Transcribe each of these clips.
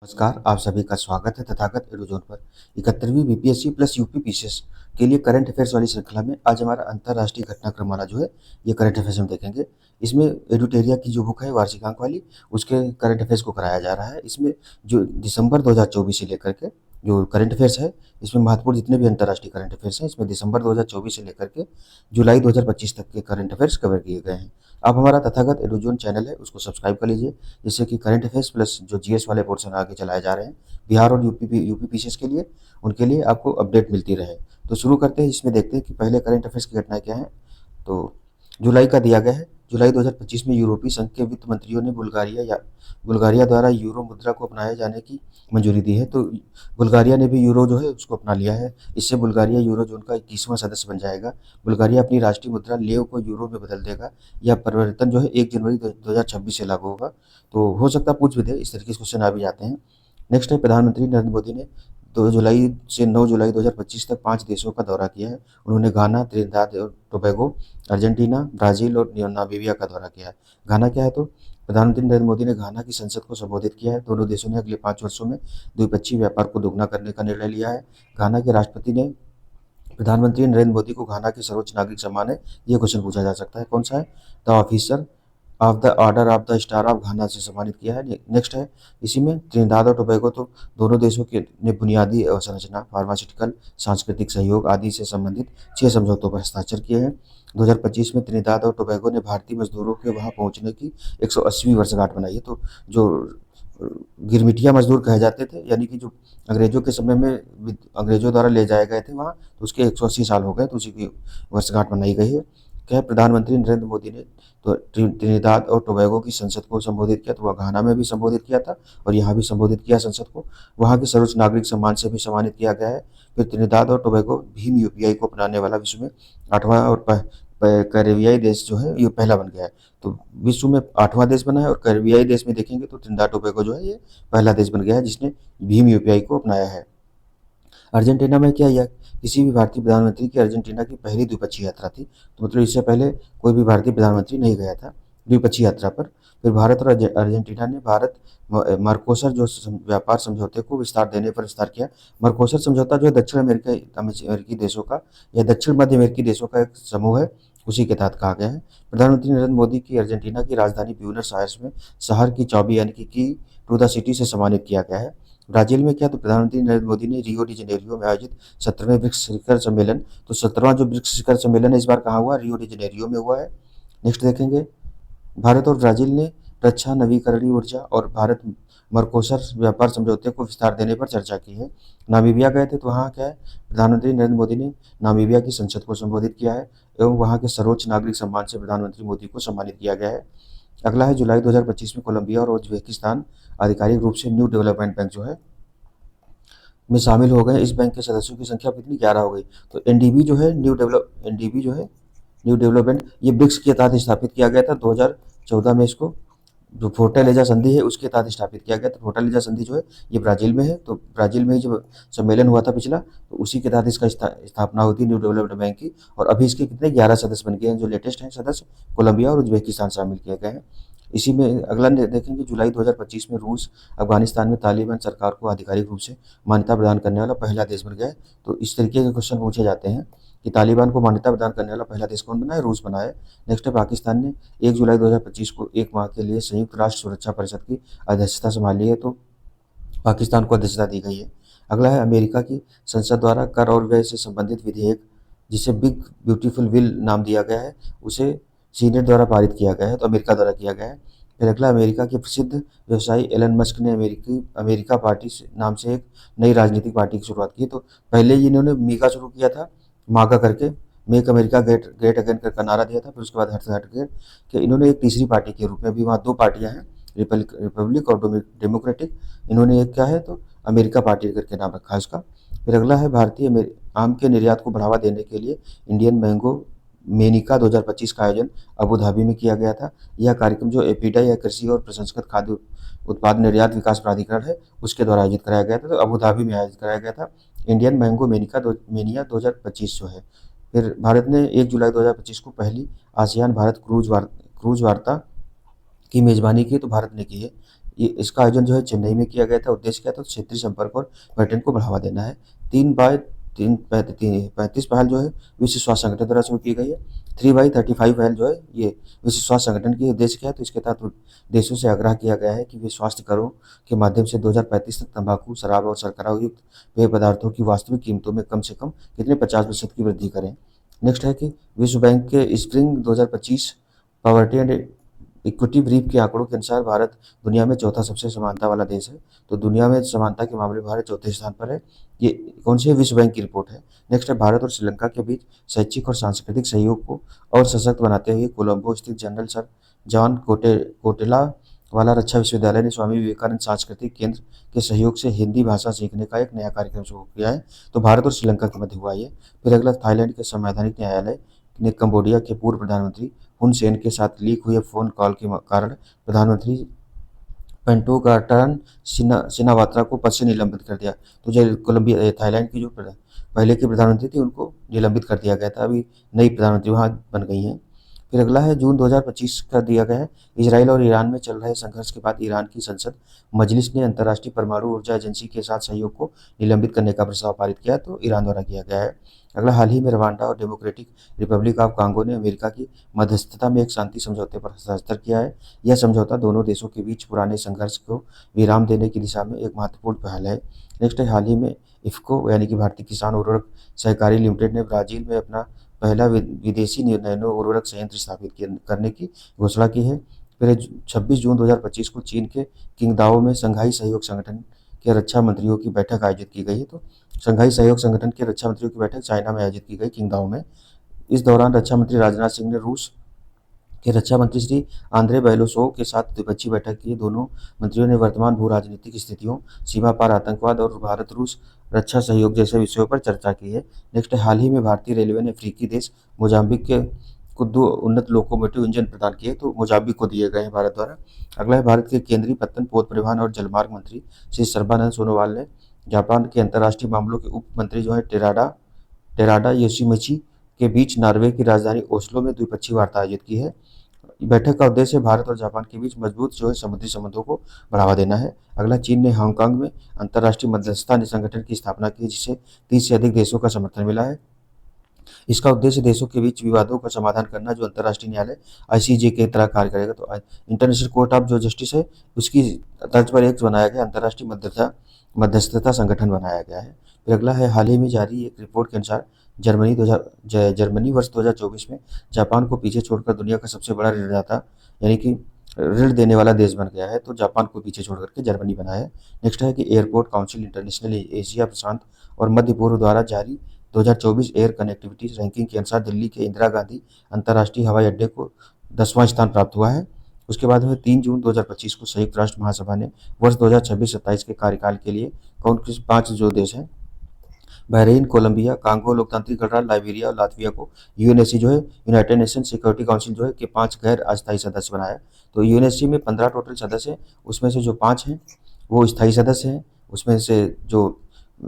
नमस्कार, आप सभी का स्वागत है तथागत एडुजोन पर 71वीं बीपीएससी प्लस यूपी पीसीएस के लिए करंट अफेयर्स वाली श्रृंखला में आज हमारा अंतर्राष्ट्रीय घटनाक्रम वाला जो है ये करंट अफेयर्स हम देखेंगे। इसमें एडुटेरिया की जो बुक है वार्षिकांक वाली उसके करंट अफेयर्स को कराया जा रहा है। इसमें जो दिसंबर 2024 से लेकर के जो करंट अफेयर्स है, इसमें महत्वपूर्ण जितने भी अंतर्राष्ट्रीय करंट अफेयर्स हैं, इसमें दिसंबर 2024 से लेकर के जुलाई 2025 तक के करंट अफेयर्स कवर किए गए हैं। आप हमारा तथागत एडुजोन चैनल है उसको सब्सक्राइब कर लीजिए, जिससे कि करंट अफेयर्स प्लस जो जीएस वाले पोर्शन आगे चलाए जा रहे हैं बिहार और यूपी पीसीएस के लिए, उनके लिए आपको अपडेट मिलती रहे। तो शुरू करते हैं, इसमें देखते हैं कि पहले करंट अफेयर्स की घटनाएं क्या है। तो जुलाई का दिया गया है। जुलाई 2025 में यूरोपीय संघ के वित्त मंत्रियों ने बुल्गारिया द्वारा यूरो मुद्रा को अपनाए जाने की मंजूरी दी है। तो बुल्गारिया ने भी यूरो जो है उसको अपना लिया है। इससे बुल्गारिया यूरो जोन का 21वां सदस्य बन जाएगा। बुल्गारिया अपनी राष्ट्रीय मुद्रा लेव को यूरो में बदल देगा। यह परिवर्तन जो है 1 जनवरी 2026 से लागू होगा। तो हो सकता है पूछ भी दे, इस तरीके से क्वेश्चन आ भी जाते हैं। नेक्स्ट है, प्रधानमंत्री नरेंद्र मोदी ने 2 जुलाई से 9 जुलाई 2025 तक 5 देशों का दौरा किया है। उन्होंने घाना, त्रिनिदाद और टोबैगो, अर्जेंटीना, ब्राज़ील और नामीबिया का दौरा किया है। घाना क्या है? तो प्रधानमंत्री नरेंद्र मोदी ने घाना की संसद को संबोधित किया है। दोनों देशों ने अगले 5 वर्षों में द्विपक्षीय व्यापार को दोगुना करने का निर्णय लिया है। घाना के राष्ट्रपति ने प्रधानमंत्री नरेंद्र मोदी को घाना के सर्वोच्च नागरिक सम्मान है, ये क्वेश्चन पूछा जा सकता है, कौन सा है? The officer of the order of the star of घाना से सम्मानित किया है। नेक्स्ट है, इसी में त्रिनिदाद और टोबैगो, तो दोनों देशों के ने बुनियादी अवसंरचना, फार्मास्यूटिकल, सांस्कृतिक सहयोग आदि से संबंधित 6 समझौतों पर हस्ताक्षर किए हैं। 2025 में त्रिनिदाद और टोबैगो ने भारतीय मजदूरों के वहां पहुंचने की 180वीं वर्षगांठ मनाई है। तो जो गिरमिटिया मजदूर कहे जाते थे, यानी कि जो अंग्रेजों के समय में अंग्रेजों द्वारा ले जाए गए थे वहाँ, तो उसके 180 साल हो गए, तो उसी की वर्षगांठ मनाई गई है। क्या है, प्रधानमंत्री नरेंद्र मोदी ने तो त्रिनिदाद और टोबैगो की संसद को संबोधित किया। तो वह घाना में भी संबोधित किया था और यहाँ भी संबोधित किया संसद को। वहाँ के सर्वोच्च नागरिक सम्मान से भी सम्मानित किया गया है। फिर त्रिनिदाद और टोबैगो भीम यूपीआई को अपनाने वाला विश्व में 8वां और कैरेबियाई देश जो है ये पहला बन गया है। तो विश्व में 8वां देश बना है, और कैरेबियाई देश में देखेंगे तो त्रिनिदाद टोबैगो जो है ये पहला देश बन गया है जिसने भीम यूपीआई को अपनाया है। अर्जेंटीना में क्या, यह किसी भी भारतीय प्रधानमंत्री की अर्जेंटीना की पहली द्विपक्षीय यात्रा थी। तो मतलब इससे पहले कोई भी भारतीय प्रधानमंत्री नहीं गया था द्विपक्षीय यात्रा पर। फिर भारत और अर्जेंटीना ने भारत मर्कोसर जो व्यापार समझौते को विस्तार देने पर विस्तार किया। मर्कोसर समझौता जो है दक्षिण अमेरिकी देशों का या दक्षिण मध्य अमेरिकी देशों का एक समूह है, उसी के तहत कहा गया है। प्रधानमंत्री नरेंद्र मोदी की अर्जेंटीना की राजधानी ब्यूनस आयर्स में शहर की चौबी यानी कि की टू द सिटी से सम्मानित किया गया है। ब्राजील में क्या, तो प्रधानमंत्री नरेंद्र मोदी ने रियो डी जेनेरियो में आयोजित 17वें ब्रिक्स शिखर सम्मेलन, तो 17वां जो ब्रिक्स शिखर सम्मेलन है इस बार कहाँ हुआ? रियो डी जेनेरियो में हुआ है। नेक्स्ट देखेंगे, भारत और ब्राजील ने रक्षा, नवीकरणीय ऊर्जा और भारत मर्कोसर व्यापार समझौते को विस्तार देने पर चर्चा की है। नामीबिया गए थे, तो वहाँ क्या है, प्रधानमंत्री नरेंद्र मोदी ने नामीबिया की संसद को संबोधित किया है एवं वहाँ के सर्वोच्च नागरिक सम्मान से प्रधानमंत्री मोदी को सम्मानित किया गया है। अगला है, जुलाई 2025 में कोलंबिया और उज्बेकिस्तान आधिकारिक रूप से न्यू डेवलपमेंट बैंक जो है में शामिल हो गए। इस बैंक के सदस्यों की संख्या कितनी? 11 हो गई। तो एनडीबी जो है न्यू डेवलपमेंट, ये ब्रिक्स के तहत स्थापित किया गया था 2014 में। इसको जो फोर्टालेजा संधि है उसके तहत स्थापित किया गया था। फोर्टालेजा संधि जो है ये ब्राजील में है। तो ब्राजील में ही जब सम्मेलन हुआ था पिछला, तो उसी के तहत इसका स्थापना हुई थी न्यू डेवलपमेंट बैंक की। और अभी इसके कितने 11 सदस्य बन गए हैं। जो लेटेस्ट हैं सदस्य, कोलंबिया और उज्बेकिस्तान शामिल किए गए हैं। इसी में अगला देखेंगे, जुलाई 2025 में रूस अफगानिस्तान में तालिबान सरकार को आधिकारिक रूप से मान्यता प्रदान करने वाला पहला देश बन गया है। तो इस तरीके के क्वेश्चन पूछे जाते हैं कि तालिबान को मान्यता प्रदान करने वाला पहला देश कौन बना है? रूस बना है। नेक्स्ट है, पाकिस्तान ने 1 जुलाई 2025 को 1 माह के लिए संयुक्त राष्ट्र सुरक्षा परिषद की अध्यक्षता संभाली है। तो पाकिस्तान को अध्यक्षता दी गई है। अगला है, अमेरिका की संसद द्वारा कर और व्यय से संबंधित विधेयक, जिसे बिग ब्यूटीफुल बिल नाम दिया गया है, उसे सीनेट द्वारा पारित किया गया है। तो अमेरिका द्वारा किया गया है। फिर अगला, अमेरिका के प्रसिद्ध व्यवसायी एलन मस्क ने अमेरिका पार्टी नाम से एक नई राजनीतिक पार्टी की शुरुआत की। तो पहले इन्होंने मीगा शुरू किया था, मागा करके, मेक अमेरिका ग्रेट अगेन का नारा दिया था। फिर उसके बाद हट हट के इन्होंने एक तीसरी पार्टी के रूप में, भी वहाँ 2 पार्टियाँ हैं, रिपब्लिक और डेमोक्रेटिक। इन्होंने एक क्या है, तो अमेरिका पार्टी करके नाम रखा है उसका। फिर अगला है, भारतीय आम के निर्यात को बढ़ावा देने के लिए इंडियन मैंगो मेनिका 2025 का आयोजन अबू धाबी में किया गया था। यह कार्यक्रम जो एपीडा या कृषि और प्रसंस्कृत खाद्य उत्पाद निर्यात विकास प्राधिकरण है उसके द्वारा आयोजित कराया गया था। तो अबू धाबी में आयोजित कराया गया था इंडियन मैंगो मेनिया 2025 जो है। फिर भारत ने 1 जुलाई 2025 को पहली आसियान भारत क्रूज वार्ता की मेज़बानी की, तो भारत ने की है। ये इसका आयोजन जो है चेन्नई में किया गया था। उद्देश्य क्या था? तो क्षेत्रीय संपर्क और पर्यटन को बढ़ावा देना है। 3x35 पहल जो है विश्व स्वास्थ्य संगठन द्वारा शुरू की गई है। 3x35 पहल जो है ये विश्व स्वास्थ्य संगठन की उद्देश्य क्या है? तो इसके तहत देशों से आग्रह किया गया है कि वे स्वास्थ्य करों के माध्यम से 2035 तक तंबाकू, शराब और शर्करा युक्त पेय पदार्थों की वास्तविक कीमतों में कम से कम कितने 50% की वृद्धि करें। नेक्स्ट है कि विश्व बैंक के spring 2025 poverty and equity brief के आंकड़ों के अनुसार भारत दुनिया में चौथा सबसे समानता वाला देश है। तो दुनिया में समानता के मामले में भारत चौथे स्थान पर है। ये कौन सी है? विश्व बैंक की रिपोर्ट है। नेक्स्ट है भारत और श्रीलंका के बीच शैक्षिक और सांस्कृतिक सहयोग को और सशक्त बनाते हुए कोलंबो स्थित जनरल सर जॉन कोटेला वाला रक्षा विश्वविद्यालय ने स्वामी विवेकानंद सांस्कृतिक केंद्र के सहयोग से हिंदी भाषा सीखने का एक नया कार्यक्रम शुरू किया है। तो भारत और श्रीलंका के मध्य हुआ ये। फिर अगला, थाईलैंड के संवैधानिक न्यायालय ने कंबोडिया के पूर्व प्रधानमंत्री हुन सेन के साथ लीक हुए फोन कॉल के कारण प्रधानमंत्री पेंटोगाटन सिनावात्रा को पद से निलंबित कर दिया। तो जो कोलंबिया थाईलैंड की जो पहले की प्रधानमंत्री थी उनको निलंबित कर दिया गया था। अभी नई प्रधानमंत्री वहाँ बन गई हैं। फिर अगला है जून 2025 का दिया गया है। इसराइल और ईरान में चल रहे संघर्ष के बाद ईरान की संसद मजलिस ने अंतर्राष्ट्रीय परमाणु ऊर्जा एजेंसी के साथ सहयोग को निलंबित करने का प्रस्ताव पारित किया। तो ईरान द्वारा किया गया है। अगला, हाल ही में रवांडा और डेमोक्रेटिक रिपब्लिक ऑफ कांगो ने अमेरिका की मध्यस्थता में एक शांति समझौते पर हस्ताक्षर किया है। यह समझौता दोनों देशों के बीच पुराने संघर्ष को विराम देने की दिशा में एक महत्वपूर्ण पहल है। नेक्स्ट है, हाल ही में इफ्को यानी कि भारतीय किसान उर्वरक सहकारी लिमिटेड ने ब्राजील में अपना पहला विदेशी नैनो उर्वरक संयंत्र स्थापित करने की घोषणा की है। फिर 26 जून 2025 को चीन के किंगदाओ में संघाई सहयोग संगठन के रक्षा मंत्रियों की बैठक आयोजित की गई है। तो संघाई सहयोग संगठन के रक्षा मंत्रियों की बैठक चाइना में आयोजित की गई, किंगदाओ में। इस दौरान रक्षा मंत्री राजनाथ सिंह ने रूस के रक्षा मंत्री श्री आंद्रे बेलोसोव के साथ द्विपक्षीय बैठक की। दोनों मंत्रियों ने वर्तमान भू राजनीतिक स्थितियों, सीमा पार आतंकवाद और भारत रूस रक्षा सहयोग जैसे विषयों पर चर्चा की है। नेक्स्ट है, हाल ही में भारतीय रेलवे ने अफ्रीकी देश मोजाम्बिक के को 2 उन्नत लोकोमोटिव इंजन प्रदान किए। तो मोजाम्बिक को दिए गए हैं भारत द्वारा। अगला है, भारत के केंद्रीय पत्तन, पोत परिवहन और जलमार्ग मंत्री श्री सर्बानंद सोनोवाल ने जापान के अंतर्राष्ट्रीय मामलों के उप मंत्री जो है टेराडा योशिमिची के बीच नॉर्वे की राजधानी ओस्लो में द्विपक्षीय वार्ता आयोजित की है। बैठक का उद्देश्य भारत और जापान के बीच मजबूत जो है समुद्री संबंधों को बढ़ावा देना है। अगला, चीन ने हांगकांग में अंतर्राष्ट्रीय मध्यस्थता संगठन की स्थापना की, जिसे 30 से अधिक देशों का समर्थन मिला है। इसका उद्देश्य देशों के बीच विवादों का समाधान करना, जो अंतर्राष्ट्रीय न्यायालय आईसीजे के तरह कार्य करेगा। तो इंटरनेशनल कोर्ट ऑफ जो जस्टिस है उसकी तर्ज पर एक बनाया गया अंतर्राष्ट्रीय मध्यस्थता संगठन बनाया गया है। फिर अगला है, हाल ही में जारी एक रिपोर्ट के अनुसार जर्मनी वर्ष 2024 में जापान को पीछे छोड़कर दुनिया का सबसे बड़ा ऋणदाता यानी कि ऋण देने वाला देश बन गया है। तो जापान को पीछे छोड़ करके जर्मनी बना है। नेक्स्ट है कि एयरपोर्ट काउंसिल इंटरनेशनल एशिया प्रशांत और मध्य पूर्व द्वारा जारी 2024 एयर कनेक्टिविटी रैंकिंग के अनुसार दिल्ली के इंदिरा गांधी अंतर्राष्ट्रीय हवाई अड्डे को 10वां स्थान प्राप्त हुआ है। उसके बाद में 3 जून 2025 को संयुक्त राष्ट्र महासभा ने वर्ष 2026-27 के कार्यकाल के लिए कौन किस 5 जो देश हैं, बहरीन, कोलंबिया, कांगो लोकतांत्रिक गणराज्य, लाइबेरिया और लातविया को यूएनएससी जो है यूनाइटेड नेशन सिक्योरिटी काउंसिल जो है के 5 गैर अस्थायी सदस्य बनाया। तो यूएनएससी में 15 टोटल सदस्य हैं, उसमें से जो 5 हैं वो स्थायी सदस्य हैं। उसमें से जो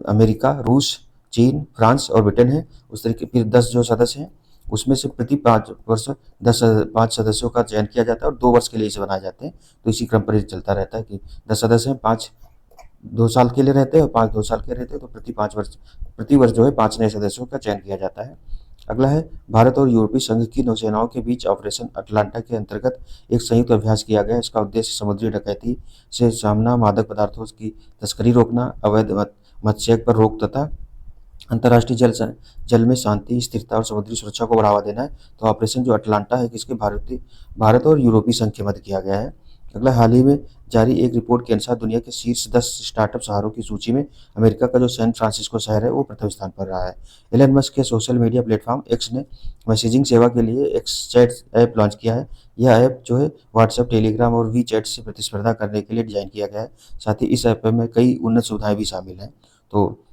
अमेरिका, रूस, चीन, फ्रांस और ब्रिटेन है। उस तरीके फिर 10 जो सदस्य हैं उसमें से प्रति 5 वर्ष 5 सदस्यों का चयन किया जाता है और 2 वर्ष के लिए इसे बनाए जाते हैं। तो इसी क्रम पर ये चलता रहता है कि 10 सदस्य हैं, 5 2 साल के लिए रहते हैं और 5 2 साल के रहते हैं। तो प्रति वर्ष जो है 5 नए सदस्यों का चयन किया जाता है। अगला है, भारत और यूरोपीय संघ की नौसेनाओं के बीच ऑपरेशन अटलांटा के अंतर्गत एक संयुक्त अभ्यास किया गया। इसका उद्देश्य समुद्री डकैती से सामना, मादक पदार्थों की तस्करी रोकना, अवैध मत्स्य पर रोक तथा अंतर्राष्ट्रीय जल में शांति, स्थिरता और समुद्री सुरक्षा को बढ़ावा देना है। तो ऑपरेशन जो अटलांटा है किसके भारत और यूरोपीय संघ के मध्य किया गया है। अगला, हाल ही में जारी एक रिपोर्ट के अनुसार दुनिया के शीर्ष 10 स्टार्टअप शहरों की सूची में अमेरिका का जो सैन फ्रांसिस्को शहर है वो प्रथम स्थान पर रहा है। एलन मस्क के सोशल मीडिया प्लेटफॉर्म एक्स ने मैसेजिंग सेवा के लिए एक्स चैट ऐप लॉन्च किया है। यह ऐप जो है व्हाट्सएप, टेलीग्राम और वी चैट से प्रतिस्पर्धा करने के लिए डिजाइन किया गया है। साथ ही इस ऐप में कई उन्नत सुविधाएं भी शामिल हैं। तो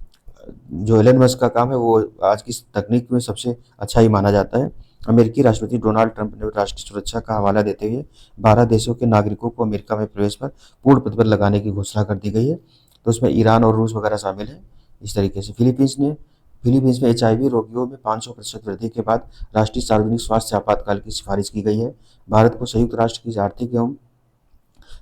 जो एलन मस्क का काम है वो आज की तकनीक में सबसे अच्छा ही माना जाता है। अमेरिकी राष्ट्रपति डोनाल्ड ट्रंप ने राष्ट्रीय सुरक्षा का हवाला देते हुए 12 देशों के नागरिकों को अमेरिका में प्रवेश पर पूर्ण प्रतिबंध लगाने की घोषणा कर दी गई है। तो उसमें ईरान और रूस वगैरह शामिल है। इस तरीके से फिलीपींस में HIV रोगियों में 500% वृद्धि के बाद राष्ट्रीय सार्वजनिक स्वास्थ्य आपातकाल की सिफारिश की गई है। भारत को संयुक्त राष्ट्र की आर्थिक एवं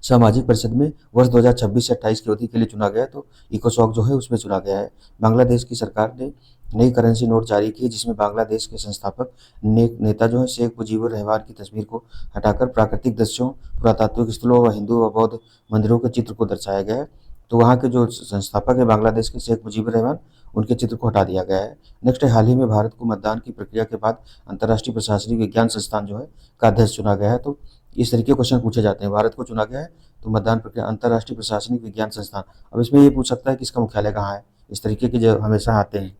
सामाजिक परिषद में वर्ष 2026 से 28 की अवधि के लिए चुना गया, तो इकोसॉक जो है उसमें चुना गया है। बांग्लादेश की सरकार ने नई करेंसी नोट जारी की, जिसमें बांग्लादेश के संस्थापक नेता जो है शेख मुजीबुर रहमान की तस्वीर को हटाकर प्राकृतिक दृश्यों, पुरातात्विक स्थलों व हिंदू व बौद्ध मंदिरों के चित्र को दर्शाया गया है। तो वहाँ के जो संस्थापक है बांग्लादेश के शेख मुजीबुर रहमान, उनके चित्र को हटा दिया गया है। नेक्स्ट है, हाल ही में भारत को मतदान की प्रक्रिया के बाद अंतर्राष्ट्रीय प्रशासनिक विज्ञान संस्थान जो है का अध्यक्ष चुना गया है। तो इस तरीके के क्वेश्चन पूछे जाते हैं। भारत को चुना गया है तो मतदान प्रक्रिया अंतर्राष्ट्रीय प्रशासनिक विज्ञान संस्थान। अब इसमें ये पूछ सकता है कि इसका मुख्यालय कहाँ है, इस तरीके के जो हमेशा आते हैं।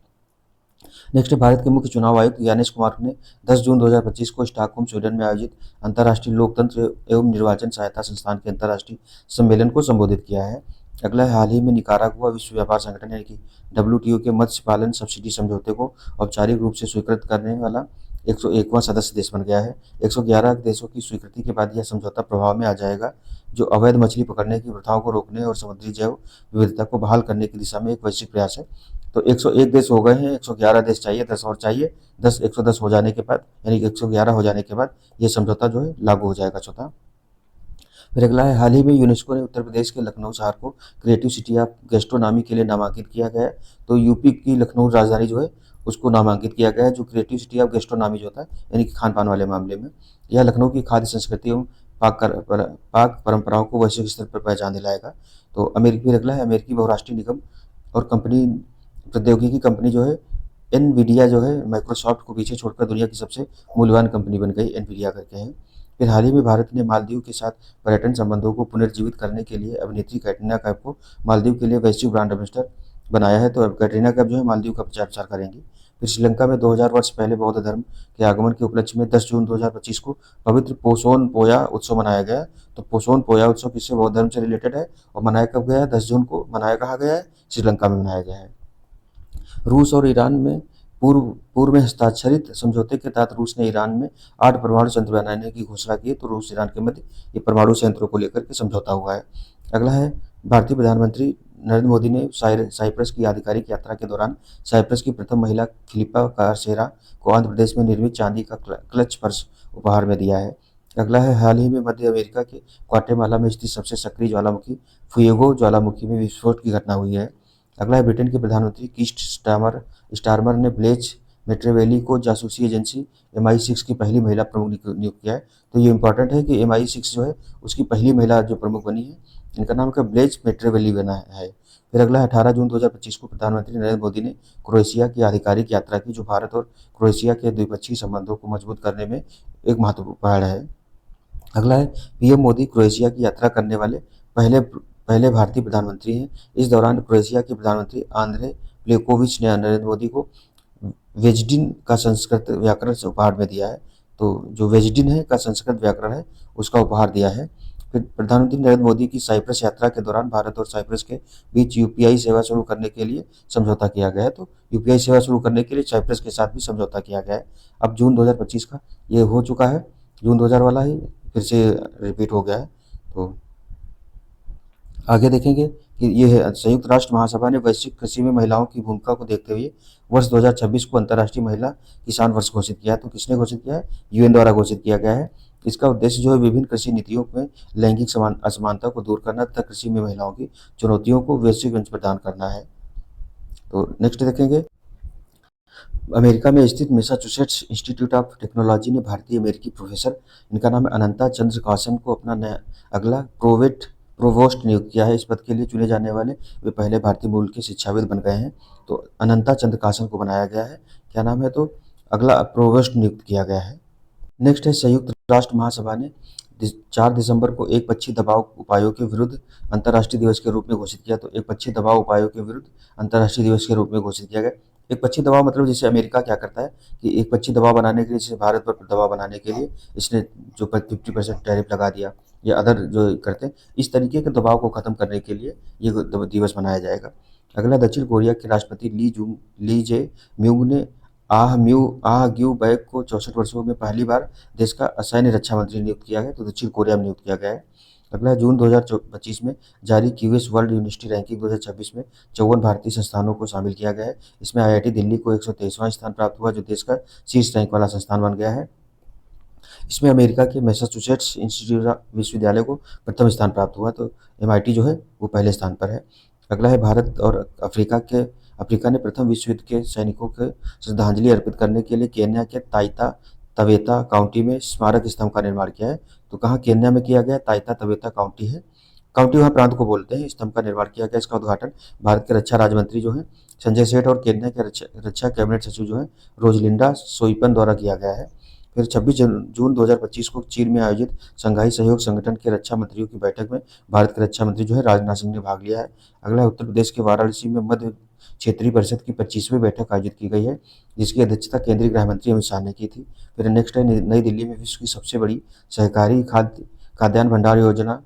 नेक्स्ट है, भारत के मुख्य चुनाव आयुक्त ज्ञानेश कुमार ने 10 जून 2025 को स्टॉकहोम स्वीडन में आयोजित अंतर्राष्ट्रीय लोकतंत्र एवं निर्वाचन सहायता संस्थान के अंतर्राष्ट्रीय सम्मेलन को संबोधित किया है। अगला है, हाल ही में निकारागुआ विश्व व्यापार संगठन यानी कि WTO के मत्स्य पालन सब्सिडी समझौते को औपचारिक रूप से स्वीकृत करने वाला 101वां सदस्य देश बन गया है। 111 देशों की स्वीकृति के बाद यह समझौता प्रभाव में आ जाएगा, जो अवैध मछली पकड़ने की प्रथाओं को रोकने और समुद्री जैव विविधता को बहाल करने की दिशा में एक वैश्विक प्रयास है। तो 101 देश हो गए हैं, 111 देश चाहिए, 10 और चाहिए। 110 हो जाने के बाद यानी कि 111 हो जाने के बाद ये समझौता जो है लागू हो जाएगा चौथा। फिर अगला है, हाल ही में यूनेस्को ने उत्तर प्रदेश के लखनऊ शहर को क्रिएटिव सिटी ऑफ गैस्ट्रोनॉमी के लिए नामांकित किया गया है। तो यूपी की लखनऊ राजधानी जो है उसको नामांकित किया गया है, जो क्रिएटिव सिटी ऑफ गैस्ट्रोनॉमी जो होता है यानी कि खान पान वाले मामले में। यह लखनऊ की खाद्य संस्कृति एवं पाक परंपराओं को वैश्विक स्तर पर पहचान दिलाएगा। तो फिर अगला है, अमेरिकी बहुराष्ट्रीय निगम और कंपनी प्रौद्योगिकी कंपनी जो है एनवीडिया जो है माइक्रोसॉफ्ट को पीछे छोड़कर दुनिया की सबसे मूल्यवान कंपनी बन गई, एनवीडिया करके है। फिर हाल ही में भारत ने मालदीव के साथ पर्यटन संबंधों को पुनर्जीवित करने के लिए अभिनेत्री कैटरीना कैफ को मालदीव के लिए वैश्विक ब्रांड एम्बेसडर बनाया है। तो अब कैटरीना कैफ जो है मालदीव का प्रचार प्रसार करेंगी। फिर श्रीलंका में 2000 वर्ष पहले बौद्ध धर्म के आगमन के उपलक्ष्य में 10 जून 2025 को पवित्र पोसोन पोया उत्सव मनाया गया। तो पोसोन पोया उत्सव किससे बौद्ध धर्म से रिलेटेड है और मनाया कब गया है? 10 जून को मनाया कहाँ गया है? श्रीलंका में मनाया गया है। रूस और ईरान में पूर्व में हस्ताक्षरित समझौते के तहत रूस ने ईरान में 8 परमाणु संयंत्र बनाने की घोषणा की है। तो रूस ईरान के मध्य ये परमाणु संयंत्रों को लेकर के समझौता हुआ है। अगला है, भारतीय प्रधानमंत्री नरेंद्र मोदी ने साइप्रस की आधिकारिक यात्रा के दौरान साइप्रस की प्रथम महिला फिलिपा कार्सेरा को आंध्र प्रदेश में निर्मित चांदी का क्लच पर्स उपहार में दिया है। अगला है, हाल ही में मध्य अमेरिका के ग्वाटेमाला में स्थित सबसे सक्रिय ज्वालामुखी फुएगो ज्वालामुखी में विस्फोट की घटना हुई है। अगला है, ब्रिटेन के प्रधानमंत्री कीस्ट स्टारमर ने ब्लेच मेट्रेवेली को जासूसी एजेंसी MI6 की पहली महिला प्रमुख नियुक्त किया है। तो ये इंपॉर्टेंट है कि MI6 जो है उसकी पहली महिला जो प्रमुख बनी है, इनका नाम क्या? ब्लेच मेट्रेवेली बना है। फिर अगला है, 18 जून 2025 को प्रधानमंत्री नरेंद्र मोदी ने क्रोएशिया की आधिकारिक यात्रा की, जो भारत और क्रोएशिया के द्विपक्षीय संबंधों को मजबूत करने में एक महत्वपूर्ण पहल है। अगला है, पीएम मोदी क्रोएशिया की यात्रा करने वाले पहले भारतीय प्रधानमंत्री हैं। इस दौरान क्रोएशिया के प्रधानमंत्री आंद्रे प्लेकोविच ने नरेंद्र मोदी को वेजडिन का संस्कृत व्याकरण से उपहार में दिया है। तो जो वेजडिन है का संस्कृत व्याकरण है उसका उपहार दिया है। फिर प्रधानमंत्री नरेंद्र मोदी की साइप्रस यात्रा के दौरान भारत और साइप्रस के बीच यूपीआई सेवा शुरू करने के लिए समझौता किया गया है। तो यूपीआई सेवा शुरू करने के लिए साइप्रस के साथ भी समझौता किया गया है। अब जून 2025 का ये हो चुका है, जून 2000 वाला ही फिर से रिपीट हो गया है। तो आगे देखेंगे कि ये संयुक्त राष्ट्र महासभा ने वैश्विक कृषि में महिलाओं की भूमिका को देखते हुए वर्ष 2026 को अंतर्राष्ट्रीय महिला किसान वर्ष घोषित किया है। तो किसने घोषित किया है? यूएन द्वारा घोषित किया गया है। इसका उद्देश्य जो है विभिन्न कृषि नीतियों में लैंगिक असमानता को दूर करना तथा कृषि में महिलाओं की चुनौतियों को वैश्विक मंच प्रदान करना है। तो नेक्स्ट देखेंगे, अमेरिका में स्थित मैसाचुसेट्स इंस्टीट्यूट ऑफ टेक्नोलॉजी ने भारतीय अमेरिकी प्रोफेसर, इनका नाम है अनंता चंद्रकासन को अपना नया अगला प्रोवोस्ट नियुक्त किया है। इस पद के लिए चुने जाने वाले वे पहले भारतीय मूल के शिक्षाविद बन गए हैं। तो अनंता चंद्रकासन को बनाया गया है, क्या नाम है? तो अगला प्रोवोस्ट नियुक्त किया गया है। नेक्स्ट है, संयुक्त राष्ट्र महासभा ने 4 दिसंबर को एक पक्षी दबाव उपायों के विरुद्ध अंतर्राष्ट्रीय दिवस के रूप में घोषित किया। तो एक पक्षी दबाव उपायों के विरुद्ध अंतर्राष्ट्रीय दिवस के रूप में घोषित किया गया। एक पक्षी दबाव मतलब जैसे अमेरिका क्या करता है कि एक पक्षी दबाव बनाने के लिए, जैसे भारत पर दबाव बनाने के लिए इसने जो 50% टैरिफ लगा दिया या अदर जो करते हैं, इस तरीके के दबाव को खत्म करने के लिए ये दिवस मनाया जाएगा। अगला, दक्षिण कोरिया के राष्ट्रपति ली जे म्यूंग ने आह ग्यू बैक को 64 वर्षों में पहली बार देश का असैन्य रक्षा मंत्री नियुक्त किया गया। तो दक्षिण कोरिया में नियुक्त किया गया है। अगला, जून 2025 में जारी क्यूएस वर्ल्ड यूनिवर्सिटी रैंकिंग 2026 में 54 भारतीय संस्थानों को शामिल किया गया है। इसमें IIT दिल्ली को 123वां स्थान प्राप्त हुआ, जो देश का शीर्ष रैंक वाला संस्थान बन गया है। इसमें अमेरिका के मैसाचुसेट्स इंस्टीट्यूट विश्वविद्यालय को प्रथम स्थान प्राप्त हुआ, तो MIT जो है वो पहले स्थान पर है। अगला है भारत और अफ्रीका ने प्रथम विश्व युद्ध के सैनिकों को श्रद्धांजलि अर्पित करने के लिए केन्या के ताइता तवेता काउंटी में स्मारक स्तंभ का निर्माण किया है। तो कहाँ केन्या में किया गया? ताइता तवेता काउंटी है, काउंटी वहाँ प्रांत को बोलते हैं। स्तंभ का निर्माण किया गया। इसका उद्घाटन भारत के रक्षा राज्य मंत्री जो है संजय सेठ और केन्या के रक्षा कैबिनेट सचिव जो है रोजलिंडा सोइपन द्वारा किया गया है। फिर 26 जून 2025 को चीन में आयोजित शंघाई सहयोग संगठन के रक्षा मंत्रियों की बैठक में भारत के रक्षा मंत्री जो है राजनाथ सिंह ने भाग लिया है। अगला है उत्तर प्रदेश के वाराणसी में मध्य क्षेत्रीय परिषद की 25वीं बैठक आयोजित की गई है, जिसकी अध्यक्षता केंद्रीय गृह मंत्री अमित शाह ने की थी। फिर नेक्स्ट है नई दिल्ली में विश्व की सबसे बड़ी सहकारी खाद्यान्न भंडार योजना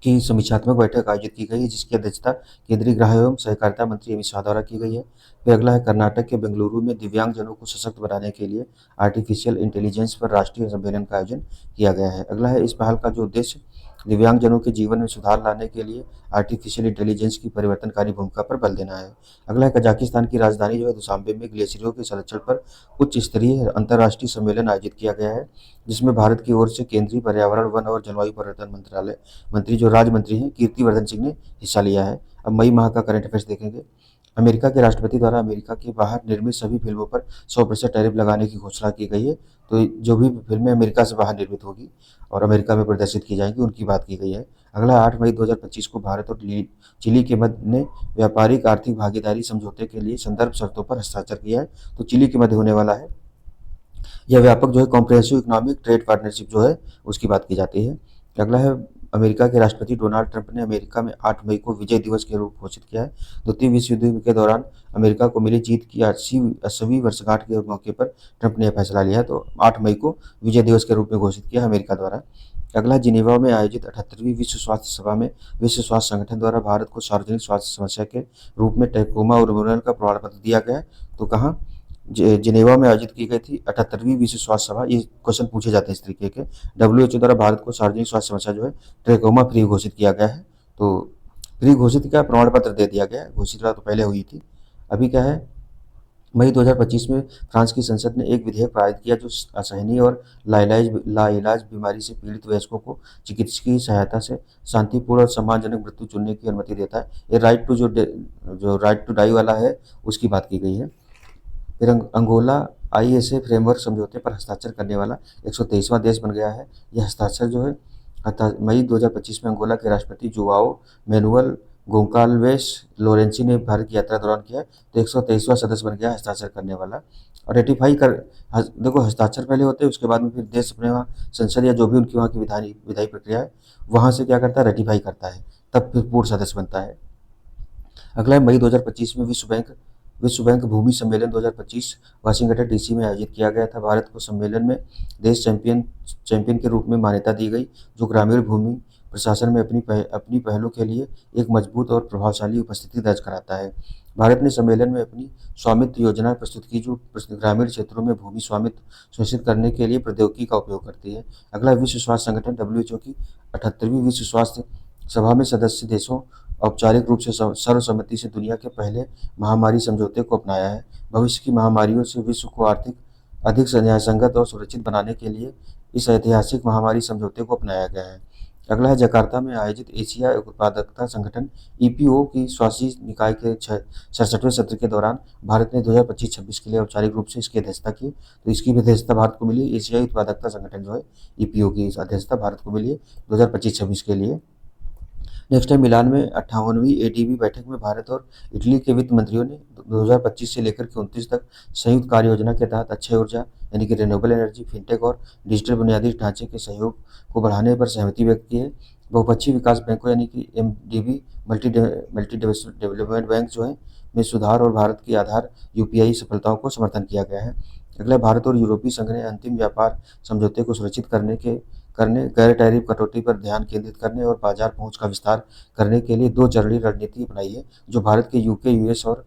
की समीक्षात्मक बैठक आयोजित की गई है, जिसकी अध्यक्षता केंद्रीय गृह एवं सहकारिता मंत्री अमित शाह द्वारा की गई है। फिर अगला है कर्नाटक के बेंगलुरु में दिव्यांगजनों को सशक्त बनाने के लिए आर्टिफिशियल इंटेलिजेंस पर राष्ट्रीय सम्मेलन का आयोजन किया गया है। अगला है इस पहल का जो उद्देश्य दिव्यांगजनों के जीवन में सुधार लाने के लिए आर्टिफिशियल इंटेलिजेंस की परिवर्तनकारी भूमिका पर बल देना है। अगला है कजाकिस्तान की राजधानी जो है दुशांबे में ग्लेशियरों के संरक्षण पर उच्च स्तरीय अंतर्राष्ट्रीय सम्मेलन आयोजित किया गया है, जिसमें भारत की ओर से केंद्रीय पर्यावरण वन और जलवायु परिवर्तन मंत्रालय मंत्री जो राज्य मंत्री हैं कीर्तिवर्धन सिंह ने हिस्सा लिया है। अब मई माह का करंट अफेयर्स देखेंगे। अमेरिका के राष्ट्रपति द्वारा अमेरिका के बाहर निर्मित सभी फिल्मों पर 100% टैरिफ लगाने की घोषणा की गई है। तो जो भी फिल्में अमेरिका से बाहर निर्मित होगी और अमेरिका में प्रदर्शित की जाएंगी उनकी बात की गई है। अगला 8 मई 2025 को भारत और चिली के मध्य ने व्यापारिक आर्थिक भागीदारी समझौते के लिए संदर्भ शर्तों पर हस्ताक्षर किया है। तो चिली के मध्य होने वाला है यह व्यापक जो है कॉम्प्रिहेंसिव इकोनॉमिक ट्रेड पार्टनरशिप जो है उसकी बात की जाती है। अगला है अमेरिका के राष्ट्रपति डोनाल्ड ट्रंप ने अमेरिका में 8 मई को विजय दिवस के रूप घोषित किया है। द्वितीय विश्व युद्ध के दौरान अमेरिका को मिली जीत की 80वीं वर्षगांठ के मौके पर ट्रंप ने यह फैसला लिया है। तो 8 मई को विजय दिवस के रूप में घोषित किया अमेरिका द्वारा। अगला जिनेवा में आयोजित 78वीं विश्व स्वास्थ्य सभा में विश्व स्वास्थ्य संगठन द्वारा भारत को सार्वजनिक स्वास्थ्य समस्या के रूप में ट्रैकोमा उन्मूलन का प्रमाण पत्र दिया गया है। तो कहाँ? जिनेवा में आयोजित की गई थी 78वीं विश्व स्वास्थ्य सभा। ये क्वेश्चन पूछे जाते हैं इस तरीके के। WHO द्वारा भारत को सार्वजनिक स्वास्थ्य समस्या जो है ट्रैकोमा फ्री घोषित किया गया है। तो फ्री घोषित क्या प्रमाण पत्र दे दिया गया है, घोषित तो पहले हुई थी। अभी क्या है मई 2025 में फ्रांस की संसद ने एक विधेयक पारित किया जो असहनीय और लाइलाज बीमारी से पीड़ित वयस्कों को चिकित्सकीय सहायता से शांतिपूर्ण और सम्मानजनक मृत्यु चुनने की अनुमति देता है। ये राइट टू डाई वाला है उसकी बात की गई है। फिर अंगोला ISA फ्रेमवर्क समझौते पर हस्ताक्षर करने वाला 123वां देश बन गया है। यह हस्ताक्षर जो है मई 2025 में अंगोला के राष्ट्रपति जोआओ मैनुअल गोंकाल्वेस लोरेंसी ने भारत की यात्रा दौरान किया। तो 123वां सदस्य बन गया हस्ताक्षर करने वाला। और रेटिफाई कर देखो हस्ताक्षर पहले होते हैं, उसके बाद में फिर देश अपने वहाँ संसद या जो भी उनकी वहाँ की विधायी प्रक्रिया है वहाँ से क्या करता है, रेटिफाई करता है, तब फिर पूर्ण सदस्य बनता है। अगला है मई 2025 में विश्व बैंक भूमि सम्मेलन 2025 वाशिंगटन DC में आयोजित किया गया था। भारत को सम्मेलन में देश चैंपियन के रूप में मान्यता दी गई, जो ग्रामीण भूमि प्रशासन में अपनी पहलों के लिए एक मजबूत और प्रभावशाली उपस्थिति दर्ज कराता है। भारत ने सम्मेलन में अपनी स्वामित्व योजना प्रस्तुत की, जो ग्रामीण क्षेत्रों में भूमि स्वामित्व सुनिश्चित करने के लिए प्रौद्योगिकी का उपयोग करती है। अगला विश्व स्वास्थ्य संगठन WHO की 78वीं विश्व स्वास्थ्य सभा में सदस्य देशों औपचारिक रूप से सर्वसम्मति से दुनिया के पहले महामारी समझौते को अपनाया है। भविष्य की महामारियों से विश्व को अधिक न्यायसंगत और सुरक्षित बनाने के लिए इस ऐतिहासिक महामारी समझौते को अपनाया गया है। अगला है जकार्ता में आयोजित एशिया उत्पादकता संगठन EPO की स्वास्थ्य निकाय के 67वें सत्र के दौरान भारत ने 2025-26 के लिए औपचारिक रूप से इसकी अध्यक्षता की। तो इसकी भी अध्यक्षता भारत को मिली। एशियाई उत्पादकता संगठन जो है EPO की अध्यक्षता भारत को मिली है 2025-26 के लिए। नेक्स्ट है मिलान में 58वीं ADB बैठक में भारत और इटली के वित्त मंत्रियों ने 2025 से लेकर के 29 तक संयुक्त कार्य योजना के तहत अक्षय ऊर्जा यानी कि रिन्यूएबल एनर्जी, फिनटेक और डिजिटल बुनियादी ढांचे के सहयोग को बढ़ाने पर सहमति व्यक्त की है। बहुपक्षीय विकास बैंकों यानी कि MDB मल्टी डेवलपमेंट बैंक जो है में सुधार और भारत की आधार UPI सफलताओं को समर्थन किया गया है। अगला भारत और यूरोपीय संघ ने अंतिम व्यापार समझौते को सुरक्षित करने गैर टैरिफ कटौती पर ध्यान केंद्रित करने और बाजार पहुंच का विस्तार करने के लिए 2 चरणीय रणनीति अपनाई है, जो भारत के UK, US और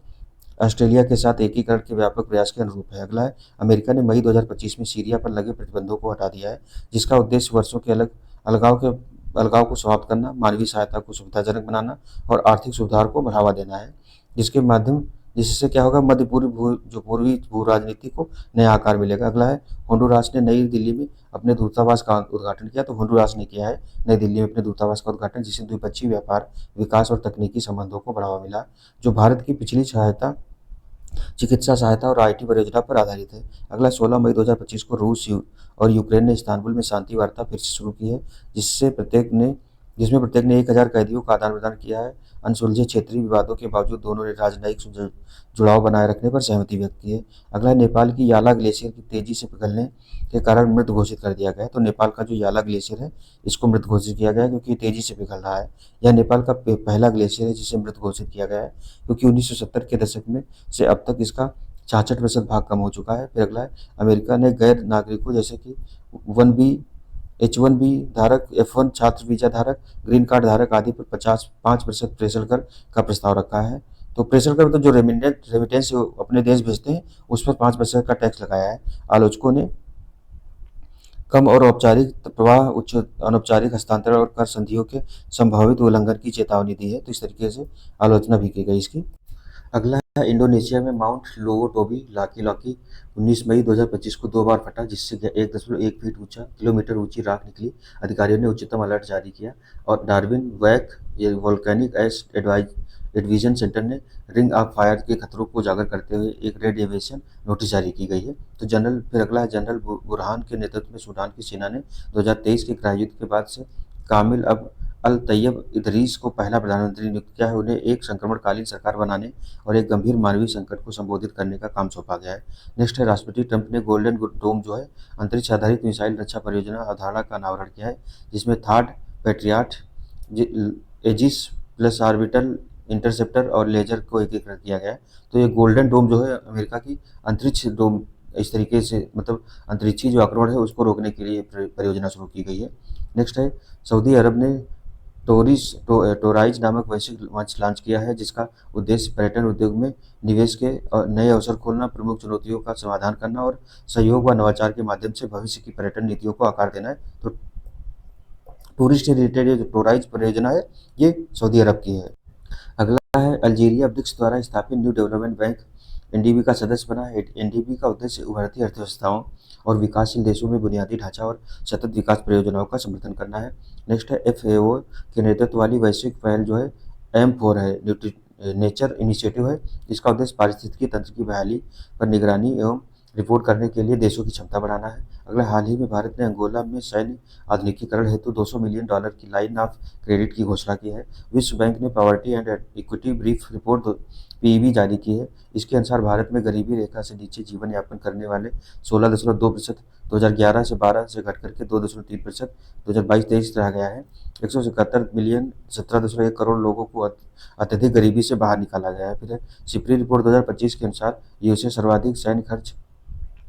ऑस्ट्रेलिया के साथ एकीकरण के व्यापक प्रयास के अनुरूप है। अगला है अमेरिका ने मई 2025 में सीरिया पर लगे प्रतिबंधों को हटा दिया है, जिसका उद्देश्य वर्षों के अलगाव को समाप्त करना, मानवीय सहायता को सुविधाजनक बनाना और आर्थिक सुधार को बढ़ावा देना है, जिससे क्या होगा, मध्य पूर्वी जो पूर्वी भू राजनीति को नया आकार मिलेगा। अगला है, होंडुरास ने नई दिल्ली में अपने दूतावास का उद्घाटन किया। तो होंडुरास ने किया है नई दिल्ली में अपने दूतावास का उद्घाटन, जिससे द्विपक्षीय व्यापार, विकास और तकनीकी संबंधों को बढ़ावा मिला। जो भारत की पिछली सहायता, चिकित्सा सहायता और आईटी परियोजना पर आधारित है। अगला 16 मई 2025 को रूस और यूक्रेन ने इस्तांबुल में शांति वार्ता फिर से शुरू की है, जिससे प्रत्येक ने जिसमें प्रत्येक ने 1000 कैदियों का आदान प्रदान किया है। अनसुलझे क्षेत्रीय विवादों के बावजूद दोनों ने राजनयिक जुड़ाव बनाए रखने पर सहमति व्यक्त की है। अगला है, नेपाल की याला ग्लेशियर की तेजी से पिघलने के कारण मृत घोषित कर दिया गया है। तो नेपाल का जो याला ग्लेशियर है, इसको मृत घोषित किया गया है क्योंकि ये तेजी से पिघल रहा है। यह नेपाल का पहला ग्लेशियर है जिसे मृत घोषित किया गया है, क्योंकि 1970 के दशक में से अब तक इसका 66% भाग कम हो चुका है। फिर अगला है, अमेरिका ने गैर नागरिकों जैसे कि H1B धारक, F1 छात्र वीजा धारक, ग्रीन कार्ड धारक आदि पर 5% प्रेषण कर का प्रस्ताव रखा है। तो प्रेषण कर मतलब जो रेमिटेंस अपने देश भेजते हैं, उस पर 5% का टैक्स लगाया है। आलोचकों ने कम और औपचारिक प्रवाह, उच्च अनौपचारिक हस्तांतरण और कर संधियों के संभावित उल्लंघन की चेतावनी दी है। तो इस तरीके से आलोचना भी की गई इसकी। अगला है, इंडोनेशिया में माउंट लोवोटोबी लाकी लाकी 19 मई 2025 को 2 बार फटा, जिससे 1.1 फीट किलोमीटर ऊंची राख निकली। अधिकारियों ने उच्चतम अलर्ट जारी किया। और डार्विन वैक वोल्केनिक एश एडविजन सेंटर ने रिंग ऑफ फायर के खतरों को उजागर करते हुए एक रेड एविएशन नोटिस जारी की गई है। तो फिर अगला है, जनरल बुरहान के नेतृत्व में सूडान की सेना ने 2023 के गृहयुद्ध के बाद से कामिल अब अल तैयब इदरीस को पहला प्रधानमंत्री नियुक्त किया है। उन्हें एक संक्रमणकालीन सरकार बनाने और एक गंभीर मानवीय संकट को संबोधित करने का काम सौंपा गया है। नेक्स्ट है, राष्ट्रपति ट्रंप ने गोल्डन डोम जो है अंतरिक्ष आधारित मिसाइल रक्षा परियोजना अवधारणा का अनावरण किया है, जिसमें THAAD Patriot, Aegis plus orbital interceptor और लेजर को एकीकृत किया गया है। तो ये गोल्डन डोम जो है अमेरिका की अंतरिक्ष डोम, इस तरीके से मतलब अंतरिक्षी जो आक्रमण है उसको रोकने के लिए परियोजना शुरू की गई है। नेक्स्ट है, सऊदी अरब ने टोराइज नामक वैश्विक मंच लॉन्च किया है, जिसका उद्देश्य पर्यटन उद्योग में निवेश के नए अवसर खोलना, प्रमुख चुनौतियों का समाधान करना और सहयोग व नवाचार के माध्यम से भविष्य की पर्यटन नीतियों को आकार देना है। तो टूरिस्ट रिलेटेड जो टोराइज परियोजना है, ये सऊदी अरब की है। अगला है, अल्जीरिया ब्रिक्स द्वारा स्थापित न्यू डेवलपमेंट बैंक एनडीबी का सदस्य बना है। एनडीबी का उद्देश्य उभरती अर्थव्यवस्थाओं और विकासशील देशों में बुनियादी ढांचा और सतत विकास परियोजनाओं का समर्थन करना है। नेक्स्ट है, एफएओ के नेतृत्व वाली वैश्विक पहल जो है M4 है, नेचर इनिशिएटिव है, जिसका उद्देश्य पारिस्थितिकी तंत्र की बहाली पर निगरानी एवं रिपोर्ट करने के लिए देशों की क्षमता बढ़ाना है। अगला, हाल ही में भारत ने अंगोला में सैन्य आधुनिकीकरण हेतु $200 मिलियन की लाइन ऑफ क्रेडिट की घोषणा की है। विश्व बैंक ने poverty and equity brief report PEB जारी की है। इसके अनुसार भारत में गरीबी रेखा से नीचे जीवन यापन करने वाले 16.2% 2011 से 12 से घट करके 2.3% 2022-23 रह गया है। 177 मिलियन 17.1 करोड़ लोगों को अत्यधिक गरीबी से बाहर निकाला गया है। फिर सिपरी रिपोर्ट 2025 के अनुसार यूएसए सर्वाधिक सैन्य खर्च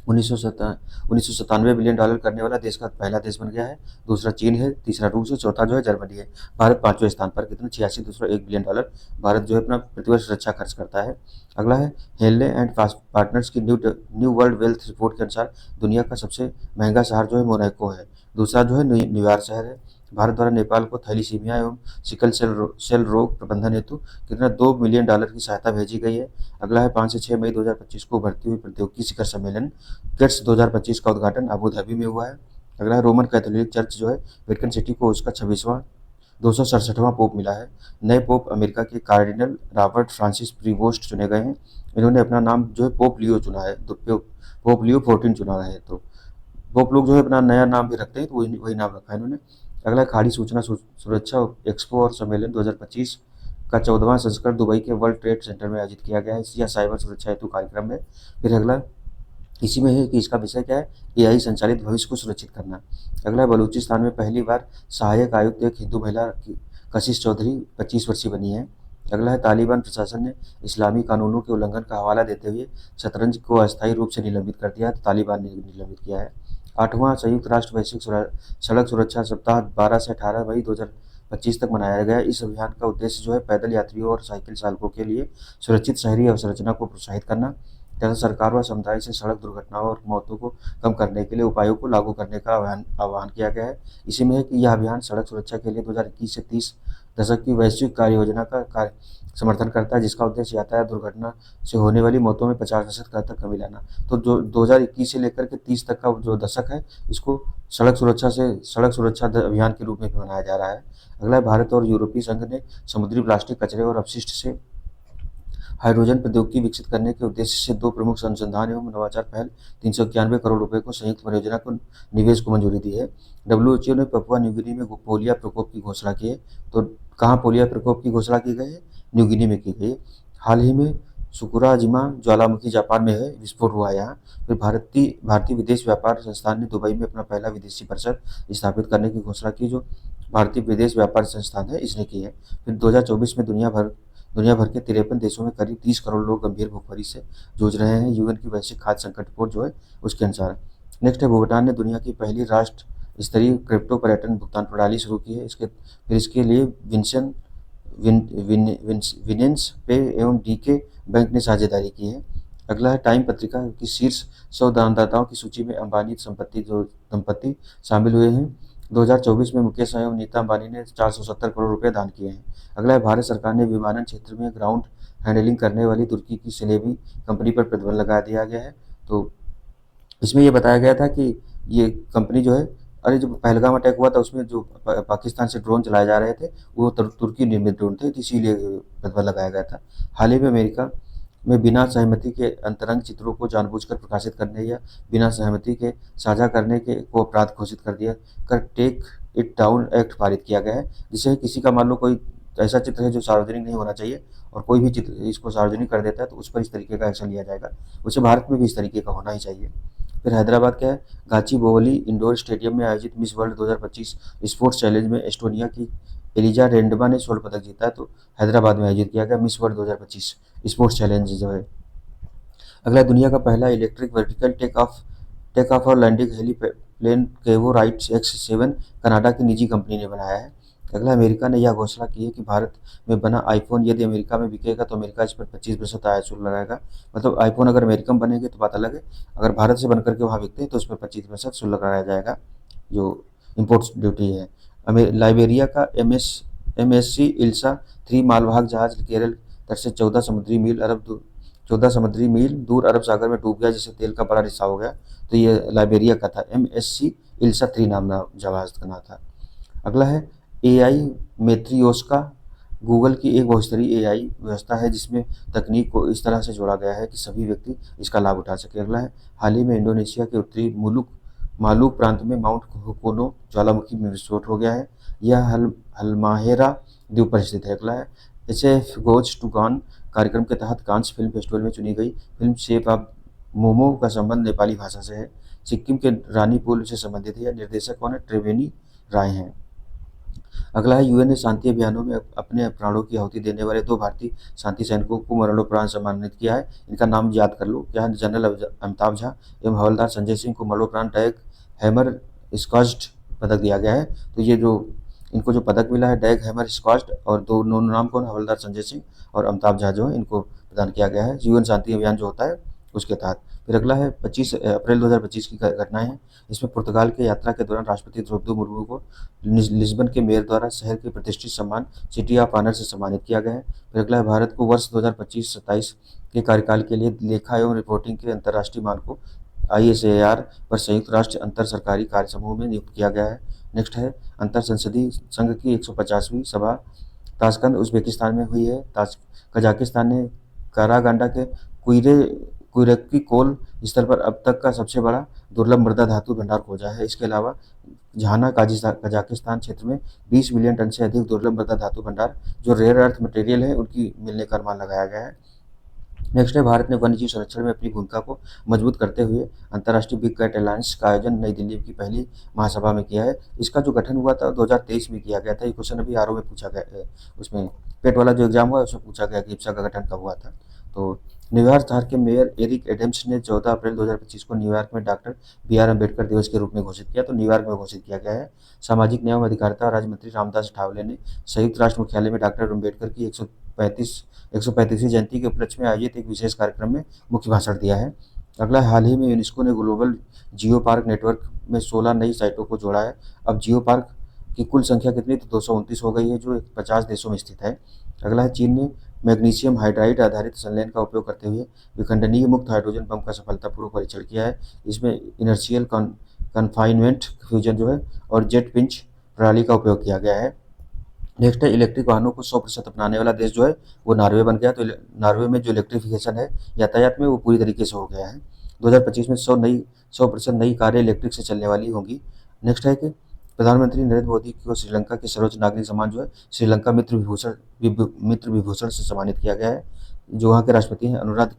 1997 बिलियन डॉलर करने वाला देश का पहला देश बन गया है। दूसरा चीन है, तीसरा रूस है, चौथा जो है जर्मनी है। भारत 5वें स्थान पर, कितना 86.1 बिलियन डॉलर भारत जो है अपना प्रतिवर्ष रक्षा खर्च करता है। अगला है, हेनले एंड पार्टनर्स की न्यू वर्ल्ड वेल्थ रिपोर्ट के अनुसार दुनिया का सबसे महंगा शहर जो है मोनाको है। दूसरा जो है न्यूयॉर्क शहर है। भारत द्वारा नेपाल को थैलीसीमिया एवं सिकल सेल रोग प्रबंधन हेतु कितना $2 मिलियन की सहायता भेजी गई है। अगला है, 5 से 6 मई 2025 को उभरती हुई प्रौद्योगिकी शिखर सम्मेलन केट्स 2025 का उद्घाटन अबू धाबी में हुआ है। अगला है, रोमन कैथोलिक चर्च जो है वेटिकन सिटी को उसका 267वां पोप मिला है। नए पोप अमेरिका के कार्डिनल रॉबर्ट फ्रांसिस प्रीवोस्ट चुने गए हैं। इन्होंने अपना नाम जो है पोप लियो चुना है, तो पोप लियो 14 चुना है। तो पोप लोग जो है अपना नया नाम भी रखते हैं, तो वही नाम रखा है इन्होंने। अगला, खाड़ी सूचना सुरक्षा एक्सपो और सम्मेलन 2025 का 14वां संस्करण दुबई के वर्ल्ड ट्रेड सेंटर में आयोजित किया गया है। यह साइबर सुरक्षा हेतु कार्यक्रम है। फिर अगला इसी में है कि इसका विषय क्या है, एआई संचालित भविष्य को सुरक्षित करना। अगला, बलूचिस्तान में पहली बार सहायक आयुक्त एक हिंदू महिला कशिश चौधरी 25 वर्षीय बनी है। अगला है, तालिबान प्रशासन ने इस्लामी कानूनों के उल्लंघन का हवाला देते हुए शतरंज को अस्थायी रूप से निलंबित कर दिया है। तो तालिबान ने निलंबित किया है। 8वां संयुक्त राष्ट्र वैश्विक सड़क सुरक्षा सप्ताह 12 से 18 मई 2025 तक मनाया गया। इस अभियान का उद्देश्य जो है पैदल यात्रियों और साइकिल चालकों के लिए सुरक्षित शहरी अवसंरचना को प्रोत्साहित करना तथा सरकार व समुदाय से सड़क दुर्घटनाओं और मौतों को कम करने के लिए उपायों को लागू करने का आह्वान किया गया है। इसी में है कि यह अभियान सड़क सुरक्षा के लिए 2021 से 30 दशक की वैश्विक कार्य योजना का समर्थन करता है, जिसका उद्देश्य यातायात दुर्घटना से होने वाली मौतों में 50% तक कमी लाना। तो जो 2021 से लेकर के 30 तक का जो दशक है, इसको सड़क सुरक्षा अभियान के रूप में भी मनाया जा रहा है। अगला है, भारत और यूरोपीय संघ ने समुद्री प्लास्टिक कचरे और अपशिष्ट से हाइड्रोजन प्रौद्योगिकी विकसित करने के उद्देश्य से 2 प्रमुख अनुसंधान एवं नवाचार पहल 391 करोड़ रुपए को संयुक्त परियोजना को निवेश को मंजूरी दी है। डब्ल्यूएचओ ने पपुआ न्यू गिनी में पोलियो प्रकोप की घोषणा की है। तो कहाँ पोलियो प्रकोप की घोषणा की गई है? न्यू गिनी में की गई है। हाल ही में सुकुराजिमा ज्वालामुखी जापान में है, विस्फोट हुआ यहाँ। फिर भारतीय विदेश व्यापार संस्थान ने दुबई में अपना पहला विदेशी परिसर स्थापित करने की घोषणा की, जो भारतीय विदेश व्यापार संस्थान है, इसने की है। फिर 2024 में दुनिया भर के 53 देशों में करीब 30 करोड़ लोग गंभीर भूखमरी से जूझ रहे हैं, यूएन की वैश्विक खाद्य संकट रिपोर्ट जो है उसके अनुसार। नेक्स्ट है, भूटान ने दुनिया की पहली राष्ट्र स्तरीय क्रिप्टो पर्यटन भुगतान प्रणाली शुरू की है। इसके लिए विनेंस पे एवं डीके बैंक ने साझेदारी की है। अगला है, टाइम पत्रिका की शीर्ष 100 दानदाताओं की सूची में अंबानी दंपति शामिल हुए हैं। 2024 में मुकेश एवं नीता अंबानी ने 470 करोड़ रुपए दान किए हैं। अगला है, भारत सरकार ने विमानन क्षेत्र में ग्राउंड हैंडलिंग करने वाली तुर्की की सिलेबी कंपनी पर प्रतिबंध लगा दिया गया है। तो इसमें ये बताया गया था कि ये कंपनी जो है, अरे जो पहलगाम अटैक हुआ था उसमें जो पाकिस्तान से ड्रोन चलाए जा रहे थे, वो तुर्की निर्मित ड्रोन थे, तो इसीलिए प्रतिबंध लगाया गया था। हाल ही में अमेरिका में बिना सहमति के अंतरंग चित्रों को जानबूझकर प्रकाशित करने या बिना सहमति के साझा करने के को अपराध घोषित कर टेक इट डाउन एक्ट पारित किया गया है, जिससे किसी का मान लो कोई ऐसा चित्र है जो सार्वजनिक नहीं होना चाहिए और कोई भी चित्र इसको सार्वजनिक कर देता है, तो उस पर इस तरीके का एक्शन लिया जाएगा। उसे भारत में भी इस तरीके का होना ही चाहिए। फिर हैदराबाद क्या है, गाचीबोवली इंडोर स्टेडियम में आयोजित मिस वर्ल्ड 2025 स्पोर्ट्स चैलेंज में एस्टोनिया की एलिजा रेंडमा ने स्वर्ण पदक जीता है। तो हैदराबाद में आयोजित किया गया मिस वर्ल्ड 2025 स्पोर्ट्स चैलेंज जो है। अगला, दुनिया का पहला इलेक्ट्रिक वर्टिकल टेक ऑफ और लैंडिंग हेलीप्लेन केवो राइट्स X7 कनाडा की निजी कंपनी ने बनाया है। अगला, अमेरिका ने यह घोषणा की है कि भारत में बना आईफोन यदि अमेरिका में बिकेगा तो अमेरिका इस पर 25% आयात शुल्क लगाएगा। मतलब आईफोन अगर अमेरिका में बनेंगे तो बात अलग है, अगर भारत से बनकर के वहाँ बिकते हैं तो उस पर 25% शुल्क लगाया जाएगा, जो इम्पोर्ट ड्यूटी है। लाइबेरिया का MSC इल्सा 3 मालवाहक जहाज केरल तट से 14 समुद्री मील दूर अरब सागर में डूब गया, जिससे तेल का बड़ा रिसाव हो गया। तो ये लाइबेरिया का था, MSC इल्सा 3 नाम जहाज का नाम था। अगला है, AI मेट्रियोस्का गूगल की एक बहुस्तरीय AI व्यवस्था है, जिसमें तकनीक को इस तरह से जोड़ा गया है कि सभी व्यक्ति इसका लाभ उठा सके। अगला है, हाल ही में इंडोनेशिया के उत्तरी मालुक प्रांत में माउंट हुकोनो ज्वालामुखी में विस्फोट हो गया है। यह हलमाहेरा द्वीप पर स्थित है। अगला है, SF गोज टू गॉन कार्यक्रम के तहत कांस फिल्म फेस्टिवल में चुनी गई फिल्म शेप ऑफ मोमो का संबंध नेपाली भाषा से है, सिक्किम के रानीपुल से संबंधित है। निर्देशक कौन है? त्रिवेणी राय हैं। अगला है, यूएन ने शांति अभियानों में अपने प्राणों की आहुति देने वाले 2 भारतीय शांति सैनिकों को मरणोपरांत सम्मानित किया है। इनका नाम याद कर लो, क्या है? जनरल अमिताभ झा एवं हवलदार संजय सिंह को मरणोपरांत डैग हैमर स्कॉच्ड पदक दिया गया है। तो ये जो इनको जो पदक मिला है डैग हैमर स्कॉच्ड, और दोनों नाम कौन? हवलदार संजय सिंह और अमिताभ झा जो है, इनको प्रदान किया गया है यूएन शांति अभियान जो होता है उसके तहत। फिर अगला है, 25 अप्रैल 2025 की घटनाएं हैं। इसमें पुर्तगाल के यात्रा के दौरान राष्ट्रपति द्रौपदी मुर्मू को लिस्बन के मेयर द्वारा शहर के प्रतिष्ठित सम्मान सिटी ऑफ ऑनर से सम्मानित किया गया है। फिर अगला है, भारत को वर्ष 2025-27 के कार्यकाल के लिए लेखा एवं रिपोर्टिंग के अंतर्राष्ट्रीय मानकों ISAR पर संयुक्त राष्ट्र अंतर सरकारी कार्य समूह में नियुक्त किया गया है। नेक्स्ट है, अंतर संसदीय संघ की 150वीं सभा ताशकंद उज्बेकिस्तान में हुई है। कजाकिस्तान ने कारागांडा के कुइरेक्की कोल स्थल पर अब तक का सबसे बड़ा दुर्लभ मृदा धातु भंडार खोजा है। इसके अलावा झाना कजाकिस्तान क्षेत्र में 20 मिलियन टन से अधिक दुर्लभ मृदा धातु भंडार जो रेयर अर्थ मटेरियल है उनकी मिलने का अनुमान लगाया गया है। नेक्स्ट है, भारत ने वन्यजीव संरक्षण में अपनी भूमिका को मजबूत करते हुए अंतर्राष्ट्रीय बिग कैट अलायंस का आयोजन नई दिल्ली की पहली महासभा में किया है। इसका जो गठन हुआ था 2023 में किया गया था। ये क्वेश्चन अभी आरओ में पूछा गया, उसमें पेट वाला जो एग्जाम हुआ उसमें पूछा गया कि इप्सा का गठन कब हुआ था। तो न्यूयॉर्क शहर के मेयर एरिक एडम्स ने 14 अप्रैल 2025 को न्यूयॉर्क में डॉक्टर BR अम्बेडकर दिवस के रूप में घोषित किया। तो न्यूयॉर्क में घोषित किया गया है। सामाजिक न्याय एवं अधिकारिता राज्य मंत्री रामदास अठावले ने संयुक्त राष्ट्र मुख्यालय में डॉक्टर अम्बेडकर की 135वीं जयंती के उपलक्ष्य में आयोजित एक विशेष कार्यक्रम में मुख्य भाषण दिया है। अगला, हाल ही में यूनेस्को ने ग्लोबल जियो पार्क नेटवर्क में 16 नई साइटों को जोड़ा है। अब जियो पार्क की कुल संख्या कितनी? तो 229 हो गई है, जो 50 देशों में स्थित है। अगला है, चीन ने मैग्नीशियम हाइड्राइड आधारित संलयन का उपयोग करते हुए विखंडनीय मुक्त हाइड्रोजन बम का सफलतापूर्वक परीक्षण किया है। इसमें इनर्शियल कन्फाइनमेंट फ्यूजन जो है और जेट पिंच प्रणाली का उपयोग किया गया है। नेक्स्ट है इलेक्ट्रिक वाहनों को 100% अपनाने वाला देश जो है वो नॉर्वे बन गया। तो नॉर्वे में जो इलेक्ट्रिफिकेशन है यातायात में वो पूरी तरीके से हो गया है। 2025 में 100% नई कारें इलेक्ट्रिक से चलने वाली होंगी। नेक्स्ट है कि प्रधानमंत्री नरेंद्र मोदी को श्रीलंका के सर्वोच्च नागरिक सम्मान जो है श्रीलंका मित्र विभूषण से सम्मानित किया गया है, जो वहाँ के राष्ट्रपति हैं अनुराध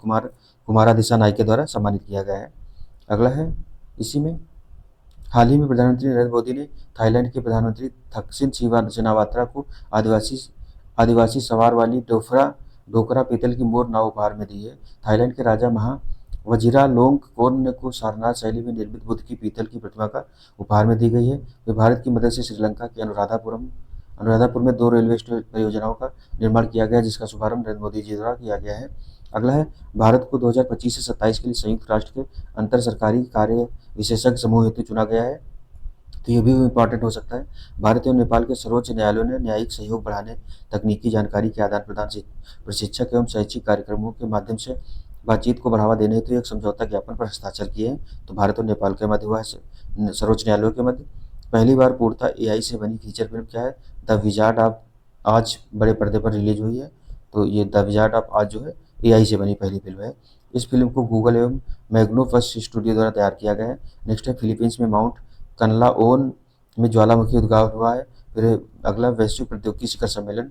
कुमारा दिसानायके द्वारा सम्मानित किया गया है। अगला है इसी में हाल ही में प्रधानमंत्री नरेंद्र मोदी ने थाईलैंड के प्रधानमंत्री थकसिन शिनावात्रा को आदिवासी आदिवासी सवार वाली डोकरा पीतल की मोर नाव उपहार में दी है। थाईलैंड के राजा महा वजीरालोंगकोर्न को सारनाथ शैली में निर्मित बुद्ध की पीतल की प्रतिमा का उपहार में दी गई है। वे भारत की मदद से श्रीलंका के अनुराधापुर में 2 रेलवे परियोजनाओं का निर्माण किया गया, जिसका शुभारंभ नरेंद्र मोदी जी द्वारा किया गया है। अगला है भारत को 2025 से 27 के लिए संयुक्त राष्ट्र के अंतर सरकारी कार्य विशेषज्ञ समूह हेतु चुना गया है। तो ये भी इम्पॉर्टेंट हो सकता है। भारत एवं नेपाल के सर्वोच्च न्यायालयों ने न्यायिक सहयोग बढ़ाने, तकनीकी जानकारी के आदान प्रदान से प्रशिक्षक एवं शैक्षिक कार्यक्रमों के माध्यम से बातचीत को बढ़ावा देने हेतु एक समझौता ज्ञापन पर हस्ताक्षर किए हैं। तो भारत और नेपाल के मध्य हुआ है सर्वोच्च न्यायालयों के मध्य। पहली बार पूर्णतः एआई से बनी फीचर फिल्म क्या है, द विजार्ड ऑफ आज बड़े पर्दे पर रिलीज हुई है। तो ये द विजार्ड ऑफ आज जो है एआई से बनी पहली फिल्म है। इस फिल्म को गूगल एवं मैग्नोफस्ट स्टूडियो द्वारा तैयार किया गया है। नेक्स्ट है फिलीपींस में माउंट कनलाओन में ज्वालामुखी उद्गार हुआ है। फिर अगला वैश्विक प्रौद्योगिकी शिखर सम्मेलन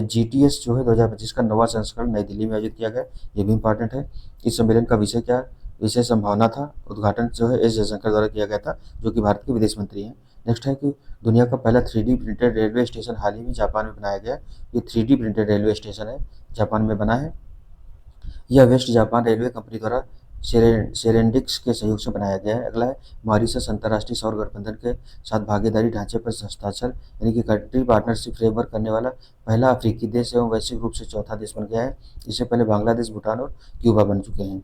GTS जो है 2025 का 9वां संस्करण नई दिल्ली में आयोजित किया गया। ये भी इंपॉर्टेंट है। इस सम्मेलन का विषय संभावना था। उद्घाटन जो है एस जयशंकर द्वारा किया गया था, जो कि भारत के विदेश मंत्री हैं। नेक्स्ट है कि दुनिया का पहला 3D प्रिंटेड रेलवे स्टेशन हाल ही में जापान में बनाया गया। ये 3D प्रिंटेड रेलवे स्टेशन है, जापान में बना है। यह वेस्ट जापान रेलवे कंपनी द्वारा सेरेंडिक्स के सहयोग से बनाया गया है। अगला है मॉरिशस अंतर्राष्ट्रीय सौर गठबंधन के साथ भागीदारी ढांचे पर हस्ताक्षर यानी कि कंट्री पार्टनरशिप फ्रेमवर्क करने वाला पहला अफ्रीकी देश एवं वैश्विक रूप से चौथा देश बन गया है। इससे पहले बांग्लादेश, भूटान और क्यूबा बन चुके हैं।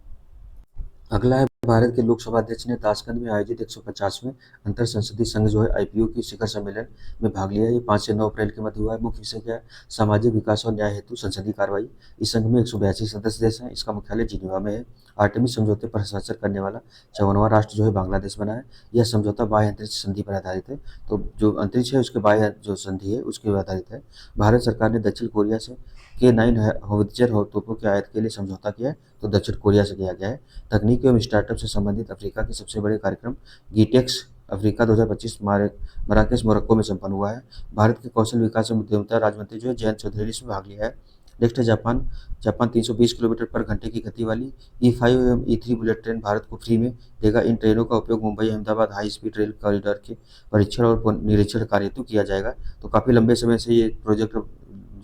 अगला है भारत के लोकसभा अध्यक्ष ने ताशकंद में आयोजित 150वें अंतर संसदीय संघ जो है IPU की शिखर सम्मेलन में भाग लिया। ये 5 से 9 अप्रैल के मध्य हुआ है। मुख्य विषय क्या है, सामाजिक विकास और न्याय हेतु संसदीय कार्रवाई। इस संघ में 182 सदस्य देश हैं। इसका मुख्यालय जिनेवा में है। आर्टेमिस समझौते पर हस्ताक्षर करने वाला 54वां राष्ट्र जो है बांग्लादेश बना है। यह समझौता बाह्य अंतरिक्ष संधि पर आधारित है। तो जो अंतरिक्ष है उसके बाह्य जो संधि है उसके आधारित है। भारत सरकार ने दक्षिण कोरिया से K9 होवित्जर तोपों के आयात के लिए समझौता किया है। तो दक्षिण कोरिया से किया गया है। तकनीक एवं स्टार्टअप से संबंधित अफ्रीका के सबसे बड़े कार्यक्रम GTEX अफ्रीका 2025 मराकेश मोरक्को में संपन्न हुआ है। भारत के कौशल विकास एवं उद्यमिता राज्य मंत्री जो है जयंत चौधरी ने इसमें भाग लिया है। नेक्स्ट है जापान 320 किलोमीटर पर घंटे की गति वाली E5 एवं E3 बुलेट ट्रेन भारत को फ्री में देगा। इन ट्रेनों का उपयोग Mumbai Ahmedabad high speed rail corridor के परीक्षण और निरीक्षण कार्य हेतु किया जाएगा। तो काफ़ी लंबे समय से ये प्रोजेक्ट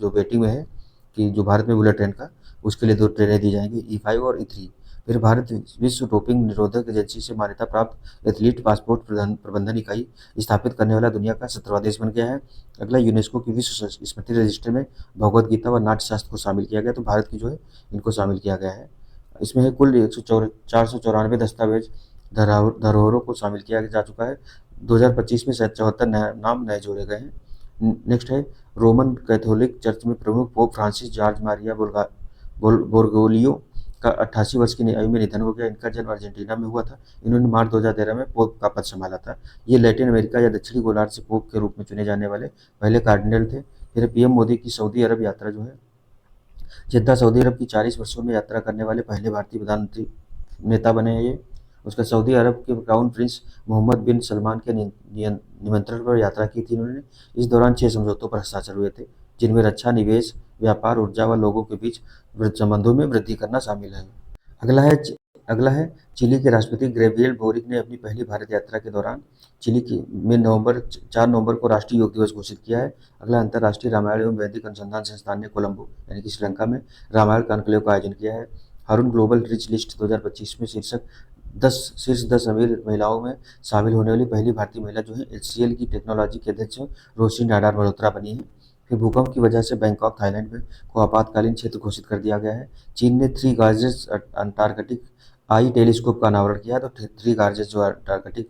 जो वेटिंग में है कि जो भारत में बुलेट ट्रेन का, उसके लिए 2 ट्रेनें दी जाएंगी, E5 और E3। फिर भारत विश्व डोपिंग निरोधक एजेंसी से मान्यता प्राप्त एथलीट पासपोर्ट प्रबंधन इकाई स्थापित करने वाला दुनिया का 17वां देश बन गया है। अगला यूनेस्को की विश्व स्मृति रजिस्टर में भगवद गीता व नाट्य शास्त्र को शामिल किया गया। तो भारत की जो है इनको शामिल किया गया है। इसमें है कुल 494 दस्तावेज धरोहरों को शामिल किया जा चुका है। 2025 में शायद 74 नाम नए जोड़े गए हैं। नेक्स्ट है रोमन कैथोलिक चर्च में प्रमुख पोप फ्रांसिस जॉर्ज मारिया बोर्गोलियो का 88 वर्ष की आयु में निधन हो गया। इनका जन्म अर्जेंटीना में हुआ था। इन्होंने मार्च 2013 में पोप का पद संभाला था। ये लैटिन अमेरिका या दक्षिणी गोलार्ध से पोप के रूप में चुने जाने वाले पहले कार्डिनल थे। फिर PM मोदी की सऊदी अरब यात्रा जो है जिद्दा सऊदी अरब की 40 वर्षों में यात्रा करने वाले पहले भारतीय प्रधानमंत्री नेता बने हैं ये। उसका सऊदी अरब के क्राउन प्रिंस मोहम्मद बिन सलमान के निमंत्रण पर यात्रा की थी इन्होंने। इस दौरान 6 समझौतों पर हस्ताक्षर हुए थे, जिनमें रक्षा, निवेश, व्यापार, ऊर्जा व लोगों के बीच संबंधों में वृद्धि करना शामिल है। अगला है चिली के राष्ट्रपति गैब्रियल बोरिक ने अपनी पहली भारत यात्रा के दौरान चिली में 4 नवंबर को राष्ट्रीय योग दिवस घोषित किया है। अगला अंतर्राष्ट्रीय रामायण एवं वैदिक अनुसंधान संस्थान ने कोलंबो यानी कि श्रीलंका में रामायण कॉन्क्लेव का आयोजन किया है। हारून ग्लोबल रिच लिस्ट 2025 में शीर्ष 10 अमीर महिलाओं में शामिल होने वाली पहली भारतीय महिला जो है HCL की टेक्नोलॉजी के अध्यक्ष रोशनी नाडार मल्होत्रा बनी है। फिर भूकंप की वजह से बैंकॉक थाईलैंड में को आपातकालीन क्षेत्र घोषित कर दिया गया है। चीन ने 3 गार्जेस अंटार्कटिक आई टेलीस्कोप का अनावरण किया। तो 3 गार्जेस जो अंटार्कटिक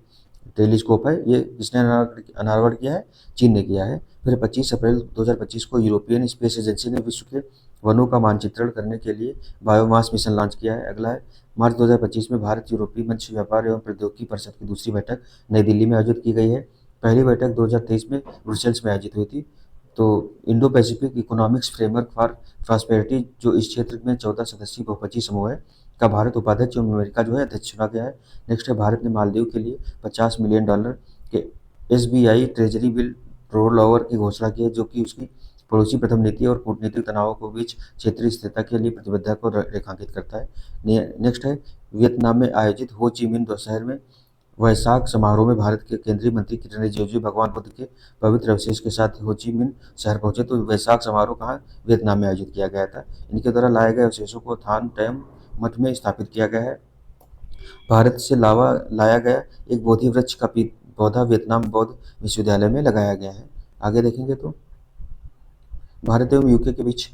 टेलीस्कोप है ये किसने अनावरण किया है, चीन ने किया है। फिर 25 अप्रैल 2025 को यूरोपियन स्पेस एजेंसी ने विश्व के वनों का मानचित्रण करने के लिए बायोमास मिशन लॉन्च किया है। अगला है मार्च 2025 में भारत यूरोपीय मंच व्यापार एवं प्रौद्योगिकी परिषद की दूसरी बैठक नई दिल्ली में आयोजित की गई है। पहली बैठक 2023 में ब्रुसेल्स में आयोजित हुई थी। तो Indo Pacific economics framework for prosperity जो इस क्षेत्र में 14 सदस्यीय बहुपक्षीय समूह है का भारत उपाध्यक्ष एवं अमेरिका जो है अध्यक्ष चुना गया है। नेक्स्ट है भारत ने मालदीव के लिए $50 मिलियन के SBI treasury bill roll over की घोषणा की है, जो कि उसकी पड़ोसी प्रथम नीति और कूटनीतिक तनावों के बीच क्षेत्रीय स्थिरता के लिए प्रतिबद्धता को रेखांकित करता है। नेक्स्ट है वियतनाम में आयोजित हो ची मिन्ह शहर में वैसाख समारोह में भारत के केंद्रीय मंत्री किरण रिजिजू भगवान बुद्ध के पवित्र अवशेष के साथ हो ची मिन्ह शहर पहुंचे। तो वैसाख समारोह कहाँ वियतनाम में आयोजित किया गया था। इनके द्वारा लाए गए अवशेषों को थान टैम मठ में स्थापित किया गया है। भारत से लावा लाया गया एक बोधि वृक्ष का पौधा वियतनाम बौद्ध विश्वविद्यालय में लगाया गया है। आगे देखेंगे तो भारत एवं यूके के बीच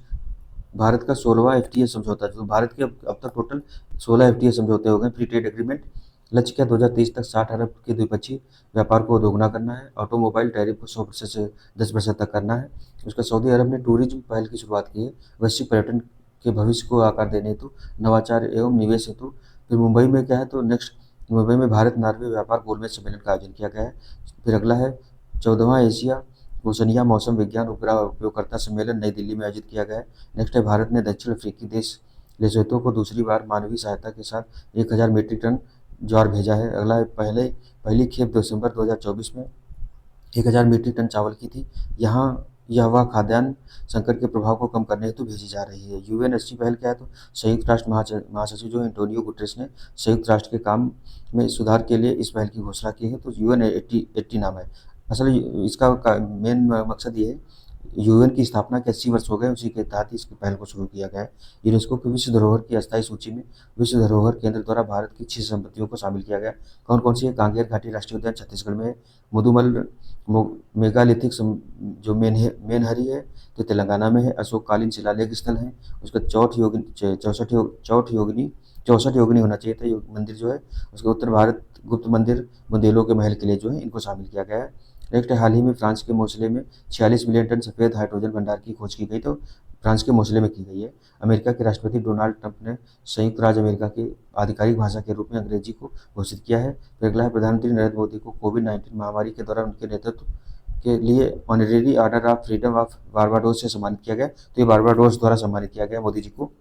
भारत का 16वां FTA समझौता, जो भारत के अब तक टोटल 16 FTA समझौते हो गए फ्री ट्रेड एग्रीमेंट। लक्ष्य क्या 2023 तक 60 अरब के द्विपक्षीय व्यापार को दोगुना करना है। ऑटोमोबाइल टैरिफ को 100% से 10% तक करना है। उसका सऊदी अरब ने टूरिज्म पहल की शुरुआत की है वैश्विक पर्यटन के भविष्य को आकार देने हेतु, नवाचार एवं निवेश हेतु। फिर मुंबई में क्या है तो नेक्स्ट मुंबई में भारत नॉर्वे व्यापार गोलमेज सम्मेलन का आयोजन किया गया है। फिर अगला है 14वां एशिया ओशनिया मौसम विज्ञान उपग्रह उपयोगकर्ता सम्मेलन नई दिल्ली में आयोजित किया गया है। नेक्स्ट है भारत ने दक्षिण अफ्रीकी देश लेसोथो को दूसरी बार मानवीय सहायता के साथ 1000 मीट्रिक टन ज्वार भेजा है। अगला है पहली खेप दिसंबर 2024 में 1000 मीट्रिक टन चावल की थी। यहाँ यह वह खाद्यान्न संकट के प्रभाव को कम करने हेतु भेजी जा रही है। UNSC पहल क्या है तो संयुक्त राष्ट्र महासचिव जो एंटोनियो गुटेरेस ने संयुक्त राष्ट्र के काम में सुधार के लिए इस पहल की घोषणा की है। तो UN80 नाम है। असल इसका मेन मकसद ये है, UN की स्थापना के 80 वर्ष हो गए, उसी के तहत इसकी पहल को शुरू किया गया है। यूनेस्को की विश्व धरोहर की अस्थायी सूची में विश्व धरोहर केंद्र द्वारा भारत की 6 संपत्तियों को शामिल किया गया। कौन कौन सी है? कांगेर घाटी राष्ट्रीय उद्यान छत्तीसगढ़ में है। मुदुमल मेगालिथिक जो मेनहरी है तो तेलंगाना में है। अशोककालीन शिलालेख स्थल है। उसका चौसठ योगिनी होना चाहिए था मंदिर जो है। उसके उत्तर भारत गुप्त मंदिर बुंदेलों के महल के लिए जो है इनको शामिल किया गया है। नेक्स्ट है हाल ही में फ्रांस के मोसले में 46 मिलियन टन सफेद हाइड्रोजन भंडार की खोज की गई, तो फ्रांस के मोसले में की गई है। अमेरिका के राष्ट्रपति डोनाल्ड ट्रंप ने संयुक्त राज्य अमेरिका की आधिकारिक भाषा के रूप में अंग्रेजी को घोषित किया है। फिर अगला है प्रधानमंत्री नरेंद्र मोदी को कोविड-19 महामारी के दौरान उनके नेतृत्व के लिए honorary order of freedom of Barbados से सम्मानित किया गया। तो ये बारबाडोस द्वारा सम्मानित किया गया मोदी जी को।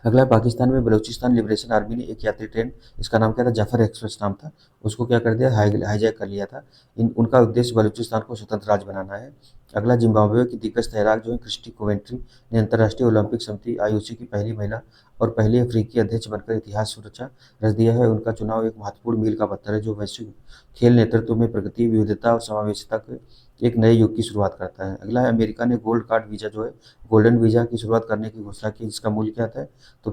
अगला है पाकिस्तान में बलूचिस्तान लिबरेशन आर्मी ने एक यात्री ट्रेन, इसका नाम क्या था, जफर एक्सप्रेस नाम था, उसको क्या कर दिया, हाईजैक कर लिया था। उनका उद्देश्य बलूचिस्तान को स्वतंत्र राज्य बनाना है। अगला जिम्बाब्वे की दिग्गज तैराक जो है क्रिस्टी कोवेंट्री ने अंतर्राष्ट्रीय ओलंपिक समिति IOC की पहली महिला और पहली अफ्रीकी अध्यक्ष बनकर इतिहास सुरक्षा रच दिया है। उनका चुनाव एक महत्वपूर्ण मील का पत्थर है जो वैश्विक खेल नेतृत्व में प्रगति, विविधता और समावेशिता के एक नए युग की शुरुआत करता है। अगला है अमेरिका ने गोल्ड कार्ड वीज़ा जो है गोल्डन वीज़ा की शुरुआत करने की घोषणा की, जिसका मूल्य क्या था तो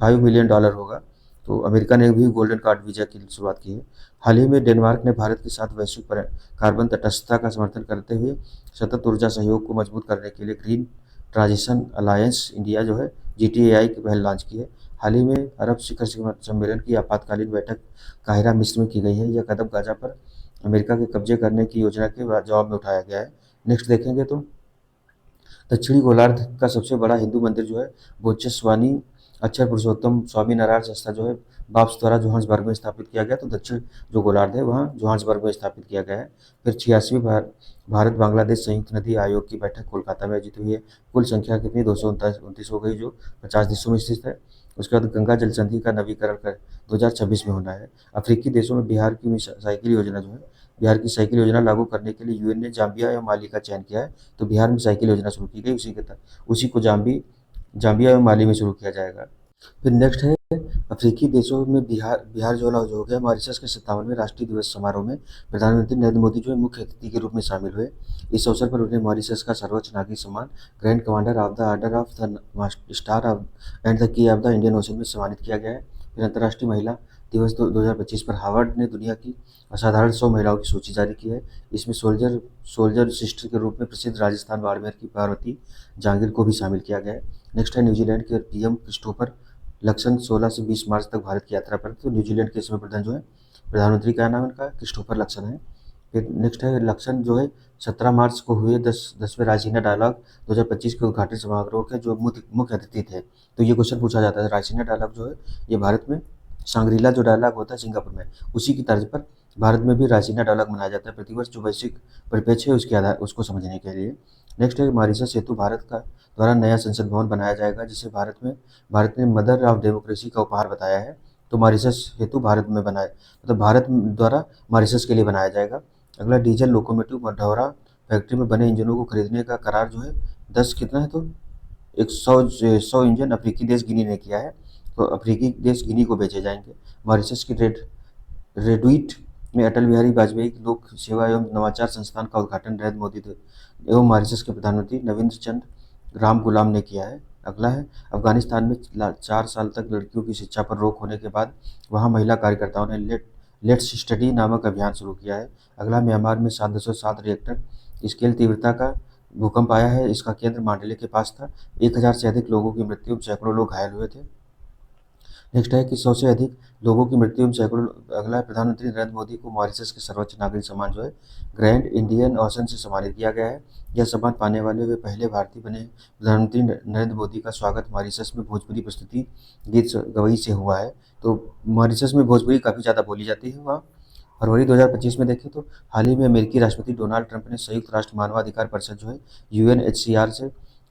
$5 मिलियन होगा। तो अमेरिका ने भी गोल्डन कार्ड वीज़ा की शुरुआत की है। हाल ही में डेनमार्क ने भारत के साथ वैश्विक कार्बन तटस्थता का समर्थन करते हुए सतत ऊर्जा सहयोग को मजबूत करने के लिए ग्रीन ट्रांजिशन अलायंस इंडिया जो है GTAI की पहल लॉन्च की है। हाल ही में अरब शिखर सम्मेलन की आपातकालीन बैठक काहिरा मिस्र में की गई है। यह कदम गाजा पर अमेरिका के कब्जे करने की योजना के जवाब में उठाया गया है। नेक्स्ट देखेंगे तो दक्षिणी गोलार्ध का सबसे बड़ा हिंदू मंदिर जो है बोचस्वानी अक्षर पुरुषोत्तम स्वामी नारायण संस्था जो है बाप्स द्वारा जोहान्सबर्ग में स्थापित किया गया। तो दक्षिण जो गोलार्ध है वहाँ जोहान्सबर्ग में स्थापित किया गया है। फिर 86वीं भारत बांग्लादेश संयुक्त नदी आयोग की बैठक कोलकाता में आयोजित हुई है। कुल संख्या कितनी 229 हो गई, जो 50 देशों में स्थित है। उसके बाद गंगा जल संधि का नवीकरण कर 2026 में होना है। अफ्रीकी देशों में बिहार की साइकिल योजना जो है बिहार की साइकिल योजना लागू करने के लिए UN ने जाम्बिया या माली का चयन किया है। तो बिहार में साइकिल योजना शुरू की गई, उसी को जाम्बिया एवं माली में शुरू किया जाएगा। फिर नेक्स्ट है अफ्रीकी देशों में बिहार जो हो गया। मॉरिशस के 57वें राष्ट्रीय दिवस समारोह में प्रधानमंत्री नरेंद्र मोदी जो है मुख्य अतिथि के रूप में शामिल हुए। इस अवसर पर उन्हें मॉरिशस का सर्वोच्च नागरिक सम्मान grand commander of the order of the star and the key of the Indian ocean में सम्मानित किया गया है। फिर अंतर्राष्ट्रीय महिला दिवस 2025 पर हार्वर्ड ने दुनिया की असाधारण 100 महिलाओं की सूची जारी की है। इसमें सोल्जर सिस्टर के रूप में प्रसिद्ध राजस्थान बाड़मेर की पार्वती जांगिर को भी शामिल किया गया है। नेक्स्ट है न्यूजीलैंड के PM क्रिस्टोफर लक्सन 16 से 20 मार्च तक भारत की यात्रा पर। तो न्यूजीलैंड के समय प्रधान जो है प्रधानमंत्री का नाम इनका क्रिस्टोफर लक्सन है। फिर नेक्स्ट है लक्षण जो है 17 मार्च को हुए 10वें रायसीना डायलॉग 2025 के उद्घाटन समारोह के जो मुख्य अतिथि थे। तो ये क्वेश्चन पूछा जाता है, रायसीना डायलॉग जो है ये भारत में सांग्रीला जो डायलॉग होता है सिंगापुर में, उसी की तर्ज पर भारत में भी रायसीना डायलॉग मनाया जाता है प्रतिवर्ष, जो वैश्विक परिप्रेक्ष्य है उसके आधार उसको समझने के लिए। नेक्स्ट है मॉरिशस हेतु भारत का द्वारा नया संसद भवन बनाया जाएगा, जिसे भारत ने मदर ऑफ डेमोक्रेसी का उपहार बताया है। तो मॉरिशस हेतु भारत में बनाया, मतलब भारत द्वारा मॉरिशस के लिए बनाया जाएगा। अगला डीजल लोकोमोटिव मढ़ौरा फैक्ट्री में बने इंजनों को खरीदने का करार जो है 10 कितना है, तो 100 इंजन अफ्रीकी देश गिनी ने किया है, तो अफ्रीकी देश गिनी को बेचे जाएंगे। मॉरिशस की रेडुइट में अटल बिहारी वाजपेयी लोक सेवा एवं नवाचार संस्थान का उद्घाटन नरेंद्र मोदी एवं मॉरिशस के प्रधानमंत्री नवीन चंद्र राम गुलाम ने किया है। अगला है अफगानिस्तान में 4 साल तक लड़कियों की शिक्षा पर रोक होने के बाद वहां महिला कार्यकर्ताओं ने लेट्स स्टडी नामक अभियान शुरू किया है। अगला म्यांमार में 707 रिएक्टर स्केल तीव्रता का भूकंप आया है, इसका केंद्र मांडले के पास था। 1000 से अधिक लोगों की मृत्यु, सैकड़ों लोग घायल हुए थे। नेक्स्ट है कि 100 से अधिक लोगों की मृत्यु में सैकड़ों। अगला है प्रधानमंत्री नरेंद्र मोदी को मॉरिशस के सर्वोच्च नागरिक सम्मान जो है ग्रैंड इंडियन ओशन से सम्मानित किया गया है। यह सम्मान पाने वाले वे पहले भारतीय बने। प्रधानमंत्री नरेंद्र मोदी का स्वागत मॉरिशस में भोजपुरी प्रस्तुति गीत गवई से हुआ है। तो मॉरिशस में भोजपुरी काफ़ी ज़्यादा बोली जाती है वहाँ। फरवरी 2025 में देखें तो हाल ही में अमेरिकी राष्ट्रपति डोनाल्ड ट्रंप ने संयुक्त राष्ट्र मानवाधिकार परिषद जो है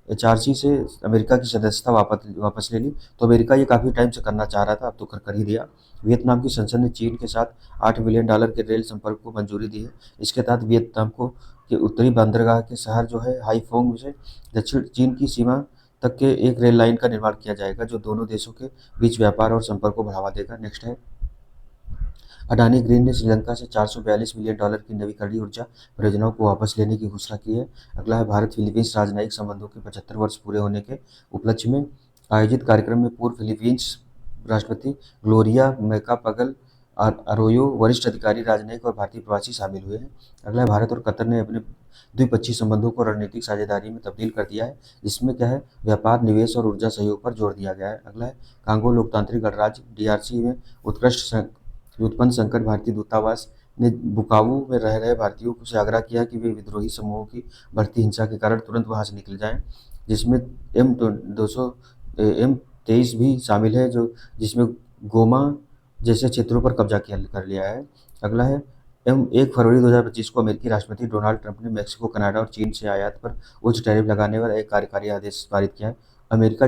एचआरसी से अमेरिका की सदस्यता वापस ले ली। तो अमेरिका ये काफ़ी टाइम से करना चाह रहा था, अब तो कर ही दिया। वियतनाम की संसद ने चीन के साथ $8 बिलियन के रेल संपर्क को मंजूरी दी है। इसके तहत वियतनाम को के उत्तरी बंदरगाह के शहर जो है हाईफोंग से दक्षिण चीन की सीमा तक के एक रेल लाइन का निर्माण किया जाएगा, जो दोनों देशों के बीच व्यापार और संपर्क को बढ़ावा देगा। नेक्स्ट है अडानी ग्रीन ने श्रीलंका से $442 मिलियन की नवीकरणीय ऊर्जा परियोजनाओं को वापस लेने की घोषणा की है। अगला है भारत फिलीपींस राजनयिक संबंधों के 75 वर्ष पूरे होने के उपलक्ष्य में आयोजित कार्यक्रम में पूर्व फिलीपींस राष्ट्रपति ग्लोरिया मैकापागल अरोयो, वरिष्ठ अधिकारी, राजनयिक और भारतीय प्रवासी शामिल हुए हैं। अगला है भारत और कतर ने अपने द्विपक्षीय संबंधों को रणनीतिक साझेदारी में तब्दील कर दिया है। इसमें क्या है, व्यापार, निवेश और ऊर्जा सहयोग पर जोर दिया गया है। अगला है कांगो लोकतांत्रिक गणराज्य डीआरसी में उत्कृष्ट उत्पन्न संकट। भारतीय दूतावास ने बुकावू में रह रहे भारतीयों से आग्रह किया कि वे विद्रोही समूहों की बढ़ती हिंसा के कारण तुरंत वहां से निकल जाएं, जिसमें M23 भी शामिल है, जो जिसमें गोमा जैसे क्षेत्रों पर कब्जा कर लिया है। अगला है 1 फरवरी 2025 को अमेरिकी राष्ट्रपति डोनाल्ड ट्रंप ने मेक्सिको, कनाडा और चीन से आयात पर उच्च टैरिफ लगाने वाला एक कार्यकारी आदेश पारित किया है। अमेरिका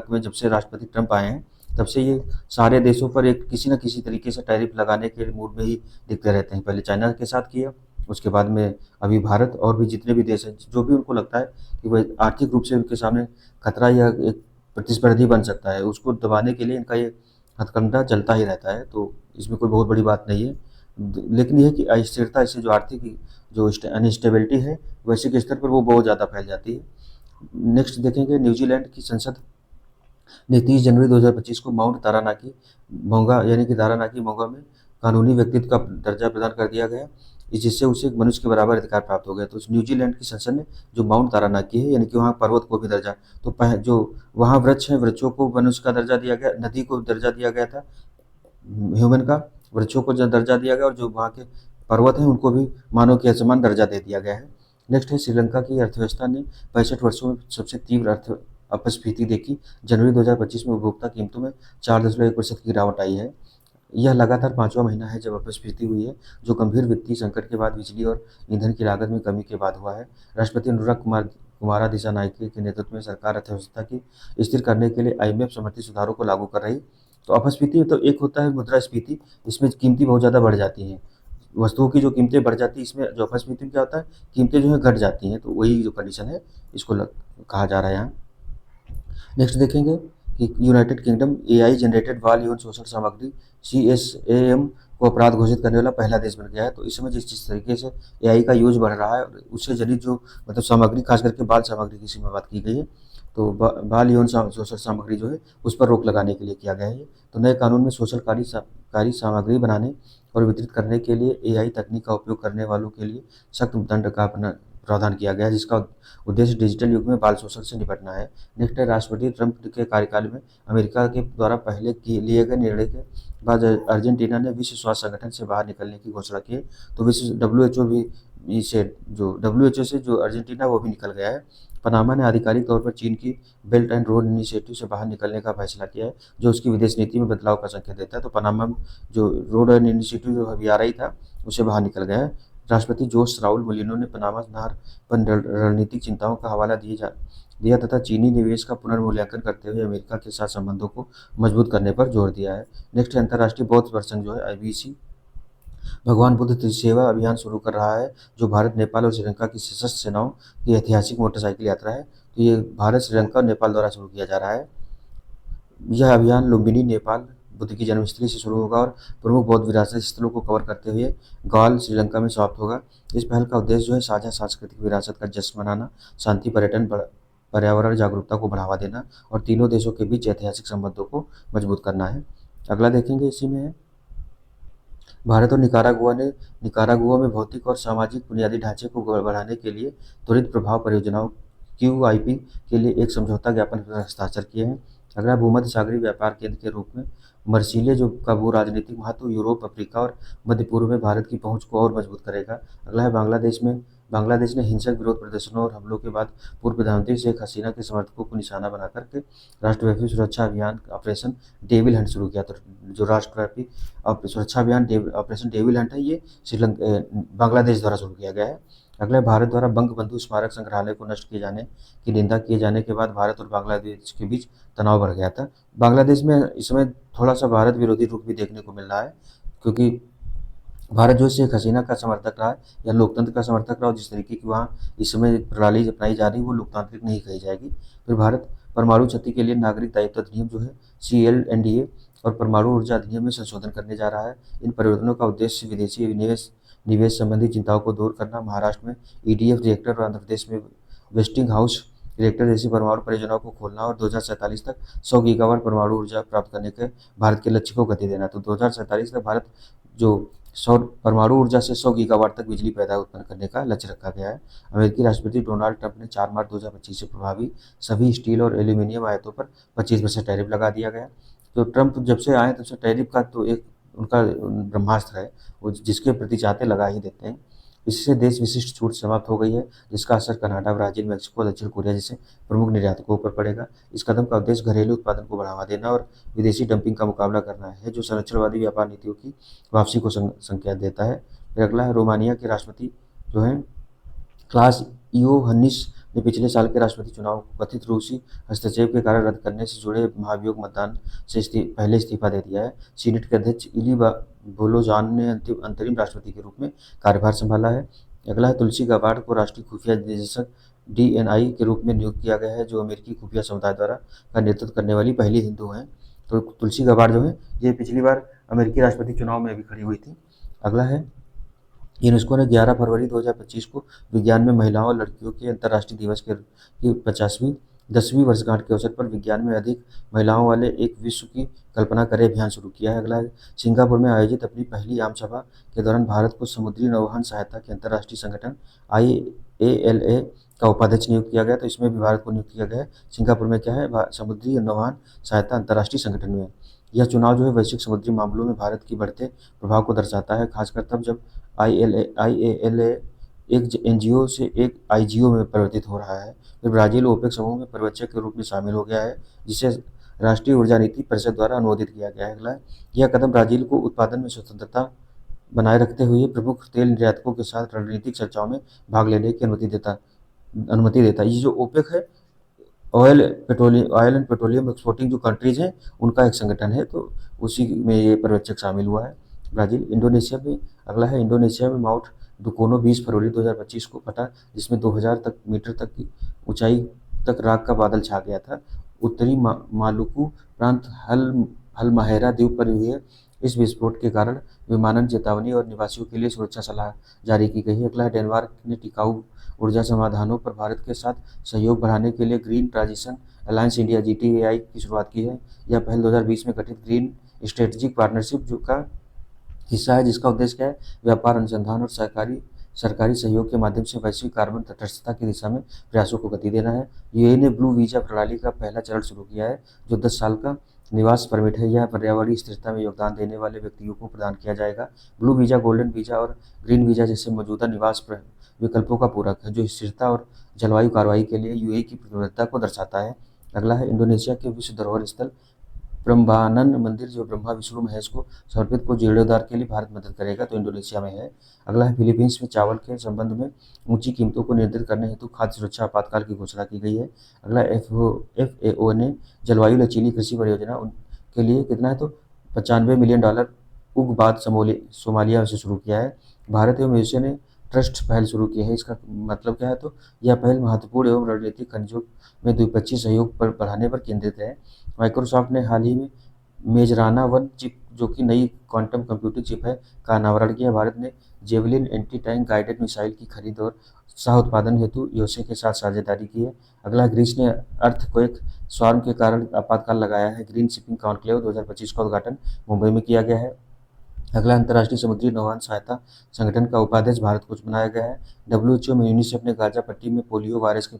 में जब से राष्ट्रपति ट्रंप आए हैं, तब से ये सारे देशों पर एक किसी न किसी तरीके से टैरिफ लगाने के मूड में ही दिखते रहते हैं। पहले चाइना के साथ किया, उसके बाद में अभी भारत, और भी जितने भी देश हैं जो भी उनको लगता है कि वह आर्थिक रूप से उनके सामने खतरा या एक प्रतिस्पर्धी बन सकता है, उसको दबाने के लिए इनका ये हथकंडा चलता ही रहता है। तो इसमें कोई बहुत बड़ी बात नहीं है, लेकिन यह कि अस्थिरता, इससे जो आर्थिक जो अनस्टेबिलिटी है वैश्विक स्तर पर वो बहुत ज़्यादा फैल जाती है। नेक्स्ट देखेंगे न्यूजीलैंड की संसद ने 30 जनवरी 2025 को माउंट तारानाकी मोंगा यानी कि तारानाकी मोंगा में कानूनी व्यक्तित्व का दर्जा प्रदान कर दिया गया, जिससे उसे एक मनुष्य के बराबर अधिकार प्राप्त हो गया। तो न्यूजीलैंड की संसद ने जो माउंट तारानाकी है, यानी कि वहाँ पर्वत को भी दर्जा, तो जो वहाँ वृक्ष हैं, वृक्षों को मनुष्य का दर्जा दिया गया, नदी को दर्जा दिया गया था ह्यूमन का, वृक्षों को जो दर्जा दिया गया, और जो वहाँ के पर्वत हैं उनको भी मानव के समान दर्जा दे दिया गया है। नेक्स्ट है श्रीलंका की अर्थव्यवस्था ने 65 वर्षों में सबसे तीव्र अपस्फीति देखी। जनवरी 2025 में उपभोक्ता कीमतों में 4.1% की गिरावट आई है। यह लगातार 5वां महीना है जब अपस्फीति हुई है, जो गंभीर वित्तीय संकट के बाद बिजली और ईंधन की लागत में कमी के बाद हुआ है। राष्ट्रपति अनुराग कुमारा दिसानायके के नेतृत्व में सरकार अर्थव्यवस्था की स्थिर करने के लिए IMF समर्थित सुधारों को लागू कर रही। तो अपस्फीति तो एक होता है मुद्रास्फीति, इसमें कीमतें बहुत ज़्यादा बढ़ जाती हैं, वस्तुओं की जो कीमतें बढ़ जाती है, इसमें जो अपस्फीति में क्या होता है, कीमतें जो है घट जाती हैं। तो वही जो कंडीशन है इसको कहा जा रहा है यहाँ। नेक्स्ट देखेंगे कि यूनाइटेड किंगडम AI जनरेटेड बाल यौन शोषण सामग्री CSAM को अपराध घोषित करने वाला पहला देश बन गया है। तो इस समय जिस तरीके से AI का यूज बढ़ रहा है, उससे जनित जो मतलब सामग्री, खास करके बाल सामग्री की सीमा बात की गई है, तो बाल यौन शोषण सामग्री जो है उस पर रोक लगाने के लिए किया गया है। तो नए कानून में शोषणकारी सामग्री बनाने और वितरित करने के लिए AI तकनीक का उपयोग करने वालों के लिए सख्त दंड का प्रावधान किया गया है, जिसका उद्देश्य डिजिटल युग में बाल शोषण से निपटना है। नेक्स्ट है, राष्ट्रपति ट्रंप के कार्यकाल में अमेरिका के द्वारा पहले लिए गए निर्णय के बाद अर्जेंटीना ने विश्व स्वास्थ्य संगठन से बाहर निकलने की घोषणा की है। तो विश्व डब्ल्यूएचओ भी इसे जो डब्ल्यूएचओ से जो अर्जेंटीना वो भी निकल गया है। पनामा ने आधिकारिक तौर पर चीन की बेल्ट एंड रोड इनिशिएटिव से बाहर निकलने का फैसला किया है, जो उसकी विदेश नीति में बदलाव का संकेत देता है। तो पनामा जो रोड एंड इनिशिएटिव जो अभी आ रही था, उसे बाहर निकल गया है। राष्ट्रपति जोस राउल मुलिनो ने पनामा नहर पर रणनीतिक चिंताओं का हवाला दिया तथा चीनी निवेश का पुनर्मूल्यांकन करते हुए अमेरिका के साथ संबंधों को मजबूत करने पर जोर दिया है। नेक्स्ट, अंतर्राष्ट्रीय बौद्ध प्रसंग जो है आईबीसी भगवान बुद्ध त्रिसेवा अभियान शुरू कर रहा है, जो भारत, नेपाल और श्रीलंका की सशस्त्र सेनाओं की ऐतिहासिक मोटरसाइकिल यात्रा है। तो ये भारत, श्रीलंका और नेपाल द्वारा शुरू किया जा रहा है। यह अभियान लुम्बिनी, नेपाल बुद्ध की जन्मस्थली से शुरू होगा और प्रमुख बौद्ध विरासत स्थलों को कवर करते हुए गौल, श्रीलंका में समाप्त होगा। इस पहल का उद्देश्य जो है साझा सांस्कृतिक विरासत का जश्न मनाना, शांति, पर्यटन, पर्यावरण जागरूकता को बढ़ावा देना और तीनों देशों के बीच ऐतिहासिक संबंधों को मजबूत करना है। अगला देखेंगे, इसी में है भारत और निकारागुआ में भौतिक और सामाजिक बुनियादी ढांचे को बढ़ाने के लिए त्वरित प्रभाव परियोजनाओं QIP के लिए एक समझौता ज्ञापन पर हस्ताक्षर किए हैं। अगला, भूमध्य सागरीय व्यापार केंद्र के रूप में मर्सिले जो का भू राजनीतिक महत्व यूरोप, अफ्रीका और मध्य पूर्व में भारत की पहुंच को और मजबूत करेगा। अगला है, बांग्लादेश ने हिंसक विरोध प्रदर्शनों और हमलों के बाद पूर्व प्रधानमंत्री शेख हसीना के समर्थकों को निशाना बनाकर के राष्ट्रव्यापी सुरक्षा अभियान ऑपरेशन डेविल हंट शुरू किया। तो जो राष्ट्रव्यापी सुरक्षा अभियान ऑपरेशन डेविल हंट है, ये बांग्लादेश द्वारा शुरू किया गया है। अगला, भारत द्वारा बंगबंधु स्मारक संग्रहालय को नष्ट किए जाने की निंदा किए जाने के बाद भारत और बांग्लादेश के बीच तनाव बढ़ गया था। बांग्लादेश में इस समय थोड़ा सा भारत विरोधी रुख भी देखने को मिल रहा है, क्योंकि भारत जो शेख हसीना का समर्थक रहा है या लोकतंत्र का समर्थक रहा, जिस तरीके की वहाँ इस समय प्रणाली अपनाई जा रही है वो लोकतांत्रिक नहीं कही जाएगी। फिर भारत परमाणु क्षति के लिए नागरिक दायित्व अधिनियम जो है CLNDA और परमाणु ऊर्जा अधिनियम में संशोधन करने जा रहा है। इन परिवर्तनों का उद्देश्य विदेशी निवेश संबंधी चिंताओं को दूर करना, महाराष्ट्र में EDF रिएक्टर और आंध्र प्रदेश में वेस्टिंग हाउस रिएक्टर जैसी परमाणु परियोजनाओं को खोलना और 2047 तक 100 गीगावाट परमाणु ऊर्जा प्राप्त करने के भारत के लक्ष्य को गति देना। तो 2047 तक भारत जो परमाणु ऊर्जा से 100 गीगावाट तक बिजली पैदा उत्पन्न करने का लक्ष्य रखा गया है। अमेरिकी राष्ट्रपति डोनाल्ड ट्रंप ने 4 मार्च 2025 से प्रभावी सभी स्टील और एल्यूमिनियम आयातों पर 25% टैरिफ लगा दिया गया। तो ट्रंप जब से आए तब से टैरिफ का तो एक उनका ब्रह्मास्त्र है, वो जिसके प्रति चाहते लगा ही देते हैं। इससे देश विशिष्ट छूट समाप्त हो गई है, जिसका असर कनाडा, ब्राजील, मेक्सिको, दक्षिण कोरिया जैसे प्रमुख निर्यातकों पर पड़ेगा। इस कदम का उद्देश्य घरेलू उत्पादन को बढ़ावा देना और विदेशी डंपिंग का मुकाबला करना है, जो संरक्षणवादी व्यापार नीतियों की वापसी को संकेत देता है। फिर अगला है, रोमानिया के राष्ट्रपति जो है क्लास ईओहन्निस ने पिछले साल के राष्ट्रपति चुनाव को कथित रूसी हस्तक्षेप के कारण रद्द करने से जुड़े महाभियोग मतदान से पहले इस्तीफा दे दिया है। सीनेट के अध्यक्ष इली बोलोजान ने अंतरिम राष्ट्रपति के रूप में कार्यभार संभाला है। अगला है, तुलसी गाबार्ड को राष्ट्रीय खुफिया निदेशक DNI के रूप में नियुक्त किया गया है, जो अमेरिकी खुफिया समुदाय द्वारा का नेतृत्व करने वाली पहली हिंदू हैं। तो तुलसी गाबार्ड जो है ये पिछली बार अमेरिकी राष्ट्रपति चुनाव में भी खड़ी हुई थी। अगला है, यूनेस्को ने 11 फरवरी 2025 को विज्ञान में महिलाओं और लड़कियों के अंतर्राष्ट्रीय दिवस की 10वीं वर्षगांठ के अवसर पर विज्ञान में अधिक महिलाओं वाले एक विश्व की कल्पना करें अभियान शुरू किया है। अगला है, सिंगापुर में आयोजित अपनी पहली आम सभा के दौरान भारत को समुद्री नौवहन सहायता के अंतर्राष्ट्रीय संगठन IALA का उपाध्यक्ष नियुक्त किया गया। तो इसमें भी भारत को नियुक्त किया गया है। सिंगापुर में क्या है, समुद्री नौवहन सहायता अंतर्राष्ट्रीय संगठन में। यह चुनाव जो है वैश्विक समुद्री मामलों में भारत की बढ़ते प्रभाव को दर्शाता है, खासकर तब जब IALA एक NGO से एक IGO में परिवर्तित हो रहा है। फिर ब्राज़ील ओपेक समूह में पर्यवेक्षक के रूप में शामिल हो गया है, जिसे राष्ट्रीय ऊर्जा नीति परिषद द्वारा अनुमोदित किया गया है। अगला, यह कदम ब्राज़ील को उत्पादन में स्वतंत्रता बनाए रखते हुए प्रमुख तेल निर्यातकों के साथ रणनीतिक चर्चाओं में भाग लेने की अनुमति देता है। ये जो ओपेक है, ऑयल एंड पेट्रोलियम एक्सपोर्टिंग जो कंट्रीज हैं उनका एक संगठन है, तो उसी में ये पर्यवेक्षक शामिल हुआ है ब्राज़ील। इंडोनेशिया में अगला है, इंडोनेशिया में माउंट डुकोनो 20 फरवरी 2025 को फटा, जिसमें 2000 मीटर तक की ऊंचाई तक राख का बादल छा गया था। उत्तरी मालुकू प्रांत हलमाहेरा द्वीप पर हुए इस विस्फोट के कारण विमानन चेतावनी और निवासियों के लिए सुरक्षा सलाह जारी की गई है। अगला, डेनमार्क ने टिकाऊ ऊर्जा समाधानों पर भारत के साथ सहयोग बढ़ाने के लिए green transition alliance India GTAI की शुरुआत की है। यह पहल 2020 में गठित ग्रीन स्ट्रेटेजिक पार्टनरशिप का हिस्सा है, जिसका उद्देश्य क्या है, व्यापार अनुसंधान और सरकारी सहयोग के माध्यम से वैश्विक कार्बन तटस्थता की दिशा में प्रयासों को गति देना है। यूएई ने ब्लू वीजा प्रणाली का पहला चरण शुरू किया है, जो 10 साल का निवास परमिट है। यह पर्यावरणीय स्थिरता में योगदान देने वाले व्यक्तियों को प्रदान किया जाएगा। ब्लू वीजा गोल्डन वीजा और ग्रीन वीजा जैसे मौजूदा निवास विकल्पों का पूरक है, जो स्थिरता और जलवायु कार्रवाई के लिए यूएई की प्रतिबद्धता को दर्शाता है। अगला है इंडोनेशिया के विश्व धरोहर स्थल ब्रह्मानंद मंदिर, जो ब्रह्मा विष्णु महेश को समर्पित को जीर्णोद्धार के लिए भारत मदद करेगा, तो इंडोनेशिया में है। अगला है फिलीपींस में चावल के संबंध में ऊंची कीमतों को नियंत्रित करने हेतु खाद्य सुरक्षा आपातकाल की घोषणा की गई है। अगला एफएओ ने जलवायु लचीली कृषि परियोजना के लिए कितना है, तो $95 मिलियन उग्रवाद सोमालिया से शुरू किया है। भारत एवं मलेशिया ने ट्रस्ट पहल शुरू की है। इसका मतलब क्या है, तो यह पहल महत्वपूर्ण एवं रणनीतिक खनिजों में द्विपक्षीय सहयोग पर बढ़ाने पर केंद्रित है। माइक्रोसॉफ्ट ने हाल ही में मेजराना वन चिप, जो कि नई क्वांटम कंप्यूटिंग चिप है, का अनावरण किया। भारत ने javelin anti tank guided missile की खरीद और सह उत्पादन हेतु यूएसए के साथ साझेदारी की है। अगला, ग्रीस ने अर्थक्वेक स्वार्म के कारण आपातकाल लगाया है। ग्रीन शिपिंग कॉन्क्लेव 2025 का उद्घाटन मुंबई में किया गया है। अगला, अंतर्राष्ट्रीय समुद्री नौवहन सहायता संगठन का उपाध्यक्ष भारत को बनाया गया है। डब्ल्यूएचओ में यूनिसेफ ने गाजा पट्टी में पोलियो वायरस के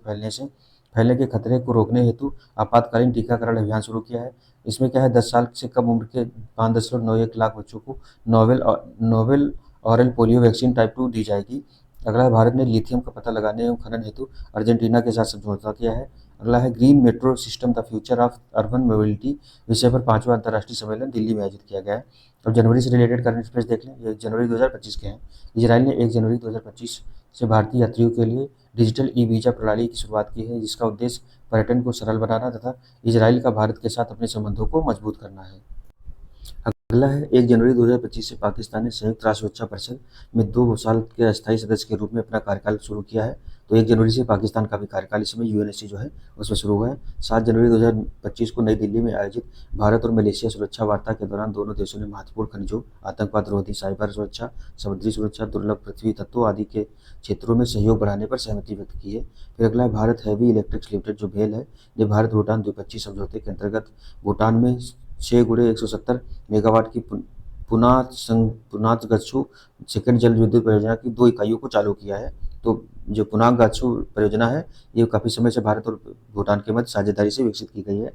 फैलने के खतरे को रोकने हेतु आपातकालीन टीकाकरण अभियान शुरू किया है। इसमें क्या है, 10 साल से कम उम्र के 5.91 लाख बच्चों को novel oral polio vaccine type 2 दी जाएगी। अगला, भारत ने लिथियम का पता लगाने एवं खनन हेतु अर्जेंटीना के साथ समझौता किया है। अगला है green metro system the future of urban mobility विषय पर 5वां अंतर्राष्ट्रीय सम्मेलन दिल्ली में आयोजित किया गया है। अब जनवरी से रिलेटेड करंट अफेयर्स देख लें। ये जनवरी 2025 के हैं। इजराइल ने 1 जनवरी 2025 से भारतीय यात्रियों के लिए डिजिटल ई वीज़ा प्रणाली की शुरुआत की है, जिसका उद्देश्य पर्यटन को सरल बनाना तथा इजराइल का भारत के साथ अपने संबंधों को मजबूत करना है। अगला है 1 जनवरी 2025 से पाकिस्तान ने संयुक्त राष्ट्र सुरक्षा परिषद में 2 साल के अस्थायी सदस्य के रूप में अपना कार्यकाल शुरू किया है। तो 1 जनवरी से पाकिस्तान का भी कार्यकाल इस समय यूएनएससी जो है उसमें शुरू हुआ है। 7 जनवरी 2025 को नई दिल्ली में आयोजित भारत और मलेशिया सुरक्षा वार्ता के दौरान दोनों देशों ने महत्वपूर्ण खनिजों, आतंकवाद रोधी, साइबर सुरक्षा, समुद्री सुरक्षा, दुर्लभ पृथ्वी तत्वों आदि के क्षेत्रों में सहयोग बढ़ाने पर सहमति व्यक्त की है। फिर अगला है भारत हैवी इलेक्ट्रिक्स लिमिटेड, जो भेल है, ये भारत भूटान द्विपक्षीय समझौते के अंतर्गत भूटान में 6x170 मेगावाट की पुनातगछू सेकंड जल विद्युत परियोजना की 2 इकाइयों को चालू किया है। तो जो पुनातगछू परियोजना है, ये काफ़ी समय से भारत और भूटान के मध्य साझेदारी से विकसित की गई है।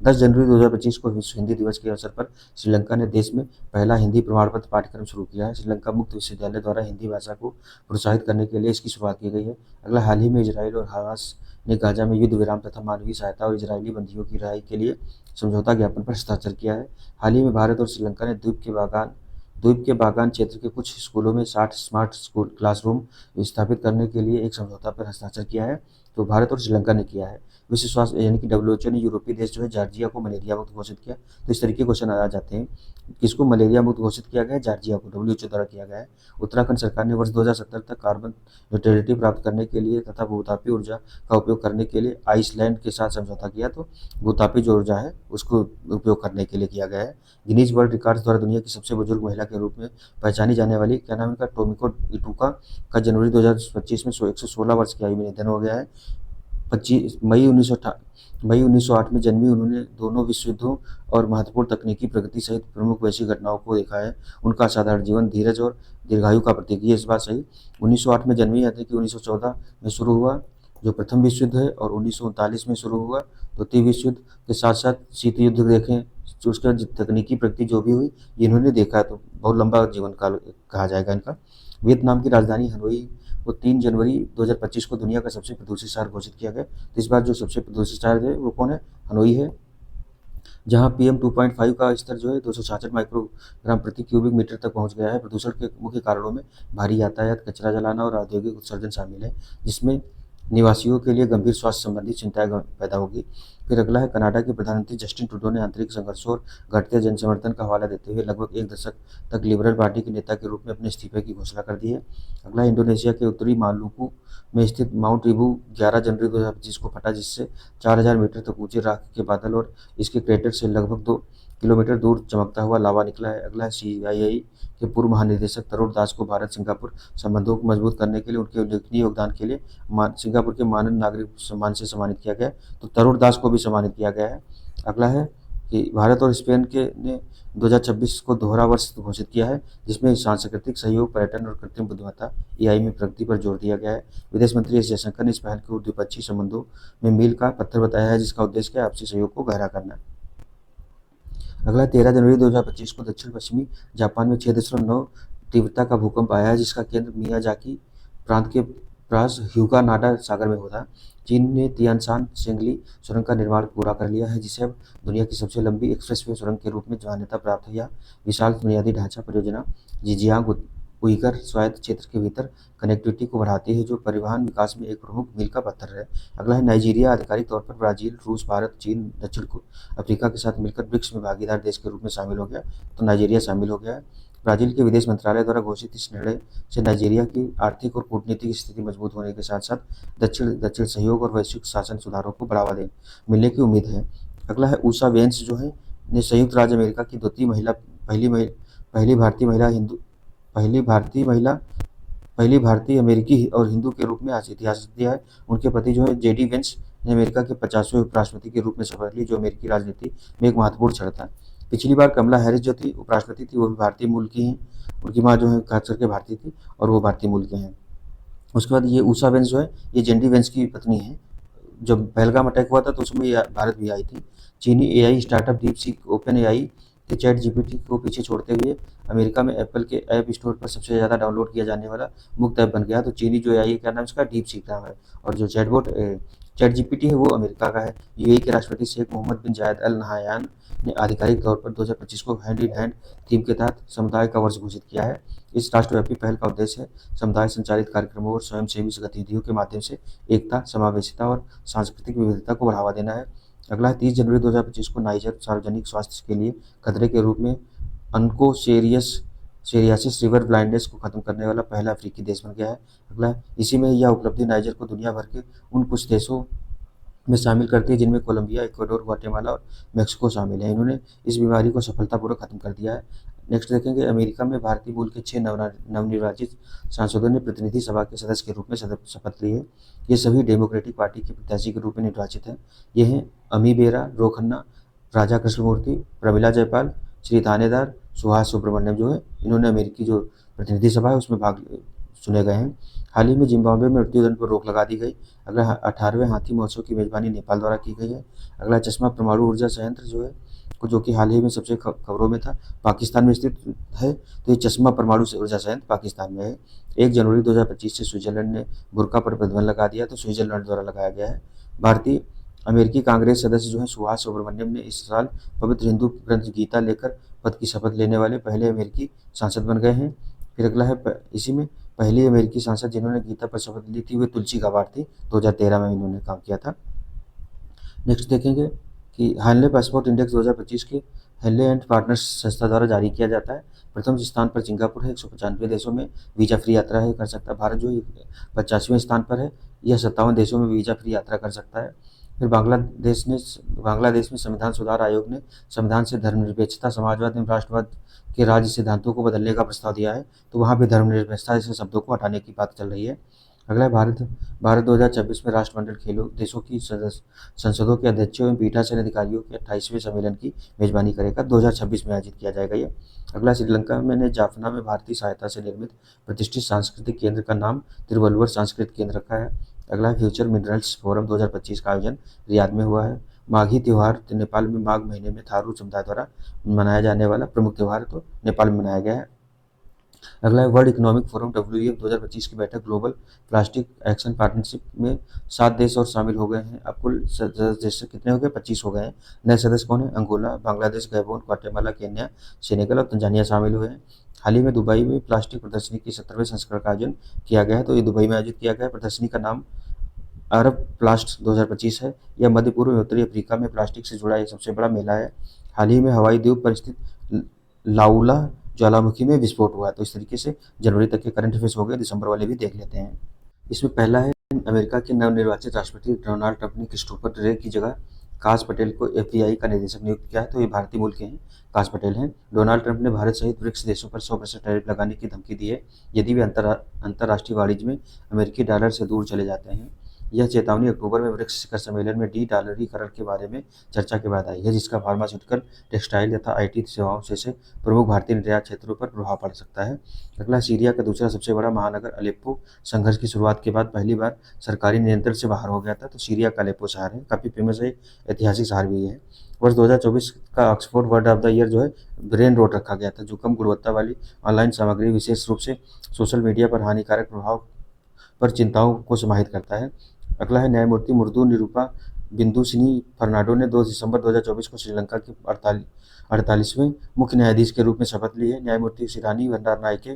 10 जनवरी 2025 को विश्व हिंदी दिवस के अवसर पर श्रीलंका ने देश में पहला हिंदी प्रमाण पत्र पाठ्यक्रम शुरू किया है। श्रीलंका मुक्त विश्वविद्यालय द्वारा हिंदी भाषा को प्रोत्साहित करने के लिए इसकी शुरुआत की गई है। अगला, हाल ही में इजराइल और हमास ने गाजा में युद्ध विराम तथा मानवीय सहायता और इजरायली बंदियों की रिहाई के लिए समझौता ज्ञापन पर हस्ताक्षर किया है। हाल ही में भारत और श्रीलंका ने द्वीप के बागान क्षेत्र के कुछ स्कूलों में 60 स्मार्ट स्कूल क्लासरूम स्थापित करने के लिए एक समझौता पर हस्ताक्षर किया है। तो भारत और श्रीलंका ने किया है। विश्व स्वास्थ्य यानी कि डब्ल्यूएचओ ने यूरोपीय देश जो है जॉर्जिया को मलेरिया मुक्त घोषित किया। तो इस तरीके क्वेश्चन आ जाते हैं, किसको मलेरिया मुक्त घोषित किया गया है? जॉर्जिया को डब्ल्यूएचओ द्वारा किया गया है। उत्तराखंड सरकार ने वर्ष 2070 तक कार्बन न्यूट्रलिटी प्राप्त करने के लिए तथा भूतापी ऊर्जा का उपयोग करने के लिए आइसलैंड के साथ समझौता किया। तो भूतापी जो ऊर्जा है उसको उपयोग करने के लिए किया गया है। गिनीज वर्ल्ड रिकॉर्ड्स द्वारा दुनिया की सबसे बुजुर्ग महिला के रूप में पहचानी जाने वाली, क्या नाम है इनका, टोमिको इटुका का जनवरी 2025 में 116 वर्ष की आयु में निधन हो गया है। 25 मई 1908 में जन्मी उन्होंने दोनों विश्व युद्धों और महत्वपूर्ण तकनीकी प्रगति सहित प्रमुख वैश्विक घटनाओं को देखा है। उनका असाधारण जीवन धीरज और दीर्घायु का प्रतीक है। इस बात सही, 1908 में जन्मी, यानी कि 1914 में शुरू हुआ जो प्रथम विश्व युद्ध है, और 1939 में शुरू हुआ द्वितीय विश्व युद्ध के साथ साथ शीत युद्ध देखें, जो उसका तकनीकी प्रगति जो भी हुई इन्होंने देखा है। तो बहुत लंबा जीवन काल कहा जाएगा इनका। वियतनाम की राजधानी हनोई को 3 जनवरी 2025 को दुनिया का सबसे प्रदूषित शहर घोषित किया गया। तो इस बार जो सबसे प्रदूषित शहर है वो कौन है? हनोई है, जहां PM 2.5 का स्तर जो है 266 माइक्रोग्राम प्रति क्यूबिक मीटर तक पहुंच गया है। प्रदूषण के मुख्य कारणों में भारी यातायात, कचरा जलाना और औद्योगिक उत्सर्जन शामिल है, जिसमें निवासियों के लिए गंभीर स्वास्थ्य संबंधी चिंताएं पैदा होगी। फिर अगला है, कनाडा के प्रधानमंत्री जस्टिन ट्रूडो ने आंतरिक संघर्षों और घटते जनसमर्थन का हवाला देते हुए लगभग 1 दशक तक लिबरल पार्टी के नेता के रूप में अपने इस्तीफे की घोषणा कर दी है। अगला, इंडोनेशिया के उत्तरी मालुकू में स्थित माउंट इबू 11 जनवरी 2025 को फटा, जिससे 4000 मीटर तक ऊंचे राख के बादल और इसके क्रेटर से लगभग 2 किलोमीटर दूर चमकता हुआ लावा निकला है। अगला है, CIA के पूर्व महानिदेशक तरुण दास को भारत सिंगापुर संबंधों को मजबूत करने के लिए उनके उल्लेखनीय योगदान के लिए सिंगापुर के मानद नागरिक सम्मान से सम्मानित किया गया। तो तरुण दास को भी सम्मानित किया गया है। अगला है, कि भारत और स्पेन के ने 2026 को दोहरा वर्ष घोषित किया है, जिसमें सांस्कृतिक सहयोग, पर्यटन और कृत्रिम बुद्धिमत्ता एआई में प्रगति पर जोर दिया गया है। विदेश मंत्री एस जयशंकर ने इस पहल को द्विपक्षीय संबंधों में मील का पत्थर बताया है, जिसका उद्देश्य है आपसी सहयोग को गहरा करना। अगला 13 जनवरी 2025 को दक्षिण पश्चिमी जापान में 6.9 तीव्रता का भूकंप आया है, जिसका केंद्र मियाजाकी प्रांत के पास ह्यूगानाडा सागर में हुआ। चीन ने तियानशान सेंगली सुरंग का निर्माण पूरा कर लिया है, जिसे अब दुनिया की सबसे लंबी एक्सप्रेसवे सुरंग के रूप में मान्यता प्राप्त है। यह विशाल बुनियादी ढांचा परियोजना जिजियांग उइगर स्वायत्त क्षेत्र के भीतर कनेक्टिविटी को बढ़ाती है, जो परिवहन विकास में एक प्रमुख मील का पत्थर है। अगला है नाइजीरिया। आधिकारिक तौर पर ब्राजील, रूस, भारत, चीन, दक्षिण अफ्रीका के साथ मिलकर ब्रिक्स में भागीदार देश के रूप में शामिल हो गया, तो नाइजीरिया शामिल हो गया है। ब्राजील के विदेश मंत्रालय द्वारा घोषित इस निर्णय से नाइजीरिया की आर्थिक और कूटनीतिक स्थिति मजबूत होने के साथ साथ दक्षिण दक्षिण सहयोग और वैश्विक शासन सुधारों को बढ़ावा मिलने की उम्मीद है। अगला है ऊषा वेंस, जो है ने संयुक्त राज्य अमेरिका की पहली भारतीय अमेरिकी और हिंदू के रूप में आज इतिहास दिया है। उनके पति जो है जेडी वेंस ने अमेरिका के 50वें उपराष्ट्रपति के रूप में शपथ ली, जो अमेरिकी राजनीति में एक महत्वपूर्ण क्षण था। पिछली बार कमला हैरिस जो थी उपराष्ट्रपति थी, वो भी भारतीय मूल की हैं। उनकी माँ जो है खास करके भारतीय थी और वो भारतीय मूल के हैं। उसके बाद ये ऊषा वेंस जो है ये जेडी वेंस की पत्नी है। जब पहलगाम अटैक हुआ था तो उसमें भारत भी आई थी। चीनी AI startup DeepSeek open AI के चैट जीपीटी को पीछे छोड़ते हुए अमेरिका में एप्पल के ऐप स्टोर पर सबसे ज़्यादा डाउनलोड किया जाने वाला मुफ्त ऐप बन गया। तो चीनी जो एआई क्या नाम इसका डीपसीक नाम है, और जो चैट जीपीटी है वो अमेरिका का है। यूएई के राष्ट्रपति शेख मोहम्मद बिन जायद अल नहायान ने आधिकारिक तौर पर 2025 को हैंड इन हैंड थीम के तहत समुदाय का वर्ष घोषित किया है। इस राष्ट्रव्यापी पहल का उद्देश्य है समुदाय संचालित कार्यक्रमों और स्वयंसेवी गतिविधियों के माध्यम से एकता, समावेशिता और सांस्कृतिक विविधता को बढ़ावा देना है। अगला है 30 जनवरी 2025 को नाइजर सार्वजनिक स्वास्थ्य के लिए खतरे के रूप में सोरियासिस रिवर ब्लाइंडनेस को खत्म करने वाला पहला अफ्रीकी देश बन गया है। अगला इसी में यह उपलब्धि नाइजर को दुनिया भर के उन कुछ देशों में शामिल करती है जिनमें कोलंबिया, इक्वाडोर, ग्वाटेमाला और मेक्सिको शामिल है। इन्होंने इस बीमारी को सफलतापूर्वक खत्म कर दिया है। नेक्स्ट देखेंगे अमेरिका में भारतीय मूल के 6 नवनिर्वाचित सांसदों ने प्रतिनिधि सभा के सदस्य के रूप में शपथ ली है। ये सभी डेमोक्रेटिक पार्टी के प्रत्याशी के रूप में निर्वाचित हैं। ये हैं अमी बेरा, रो खन्ना, राजा कृष्णमूर्ति, प्रमिला जयपाल, श्री थानेदार, सुहास सुब्रमण्यम जो है इन्होंने अमेरिकी जो प्रतिनिधि सभा है उसमें भाग चुने गए हैं। हाल ही में जिम्बाब्वे में मृत्युदंड पर रोक लगा दी गई। अगला 18वें हाथी महोत्सव की मेजबानी नेपाल द्वारा की गई है। अगला चश्मा परमाणु ऊर्जा संयंत्र जो कि हाल ही में सबसे खबरों में था, पाकिस्तान में स्थित है। तो ये चश्मा परमाणु ऊर्जा संयंत्र पाकिस्तान में है। 1 जनवरी 2025 से स्विट्जरलैंड ने बुर्का पर प्रतिबंध लगा दिया, तो स्विट्जरलैंड द्वारा लगाया गया है। भारतीय अमेरिकी कांग्रेस सदस्य जो है सुहास सुब्रमण्यम ने इस साल पवित्र हिंदू ग्रंथ गीता लेकर पद की शपथ लेने वाले पहले अमेरिकी सांसद बन गए हैं। फिर अगला है इसी में पहली अमेरिकी सांसद जिन्होंने गीता पर शपथ ली थी वे तुलसी गाबार्ड थी। 2013 में इन्होंने काम किया था। नेक्स्ट देखेंगे कि हैनले पासपोर्ट इंडेक्स 2025 के हैनले एंड पार्टनर्स संस्था द्वारा जारी किया जाता है। प्रथम स्थान पर सिंगापुर है, 195 देशों में वीजा फ्री यात्रा है कर सकता है। भारत जो 50वें स्थान पर है, यह 57 देशों में वीजा फ्री यात्रा कर सकता है। फिर बांग्लादेश में संविधान सुधार आयोग ने संविधान से धर्मनिरपेक्षता, समाजवाद एवं राष्ट्रवाद के राज्य सिद्धांतों को बदलने का प्रस्ताव दिया है। तो वहाँ पे धर्मनिरपेक्षता जैसे शब्दों को हटाने की बात चल रही है। अगला है भारत 2026 में राष्ट्रमंडल खेलों देशों की संसदों के अध्यक्षों एवं पीठासीन अधिकारियों के 28वें सम्मेलन की मेजबानी करेगा। 2026 में आयोजित किया जाएगा ये। अगला श्रीलंका में जाफना में भारतीय सहायता से निर्मित प्रतिष्ठित सांस्कृतिक केंद्र का नाम तिरुवल्लुवर सांस्कृतिक केंद्र रखा है। अगला फ्यूचर मिनरल्स फोरम 2025 का आयोजन रियाद में हुआ है। माघी त्यौहार नेपाल में माघ महीने में थारू समुदाय द्वारा मनाया जाने वाला प्रमुख त्यौहार तो नेपाल में मनाया गया है। अगला है वर्ल्ड इकोनॉमिक फोरम WEF 2025 की बैठक ग्लोबल प्लास्टिक एक्शन पार्टनरशिप में 7 देश और शामिल हो गए हैं। अब कुल सदस्य कितने हो गए? 25 हो गए हैं। नए सदस्य कौन है? Angola, Bangladesh, Gabon, Guatemala, Kenya, Senegal और तंजानिया शामिल हुए हैं। हाल ही में दुबई में प्लास्टिक प्रदर्शनी की 17वें संस्करण का आयोजन किया गया है। तो ये दुबई में आयोजित किया गया है। प्रदर्शनी का नाम अरब प्लास्ट 2025 है। यह मध्य पूर्व एवं उत्तरी अफ्रीका में प्लास्टिक से जुड़ा एक सबसे बड़ा मेला है। हाल ही में हवाई द्वीप पर स्थित लाउला ज्वालामुखी में विस्फोट हुआ। तो इस तरीके से जनवरी तक के करंट अफेयर्स हो गए। दिसंबर वाले भी देख लेते हैं। इसमें पहला है अमेरिका के नवनिर्वाचित राष्ट्रपति डोनाल्ड ट्रंप ने क्रिस्टोफर रे की जगह काश पटेल को FBI का निदेशक नियुक्त किया है। तो ये भारतीय मूल के हैं, काश पटेल हैं। डोनाल्ड ट्रंप ने भारत सहित ब्रिक्स देशों पर 100% टैरिफ लगाने की धमकी दी है यदि वे अंतर्राष्ट्रीय वाणिज्य में अमेरिकी डॉलर से दूर चले जाते हैं। यह चेतावनी अक्टूबर में ब्रिक्स शिखर सम्मेलन में डी-डॉलरीकरण के बारे में चर्चा के बाद आई है, जिसका फार्मास्यूटिकल, टेक्सटाइल तथा आईटी सेवाओं जैसे प्रमुख भारतीय निर्यात क्षेत्रों पर प्रभाव पड़ सकता है। अगला, सीरिया का दूसरा सबसे बड़ा महानगर अलेप्पो संघर्ष की शुरुआत के बाद पहली बार सरकारी नियंत्रण से बाहर हो गया था। तो सीरिया का अलेप्पो शहर है, काफ़ी फेमस है, ऐतिहासिक शहर भी है। वर्ष 2024 का Oxford word of the year जो है ब्रेन रोट रखा गया था, जो कम गुणवत्ता वाली ऑनलाइन सामग्री, विशेष रूप से सोशल मीडिया पर हानिकारक प्रभाव पर चिंताओं को समाहित करता है। अगला है, न्यायमूर्ति मुर्दू निरूपा बिंदुसिनी फर्नांडो ने 2 दिसंबर 2024 को श्रीलंका के 48वें मुख्य न्यायाधीश के रूप में शपथ ली है। न्यायमूर्ति शिरानी भंडारनायके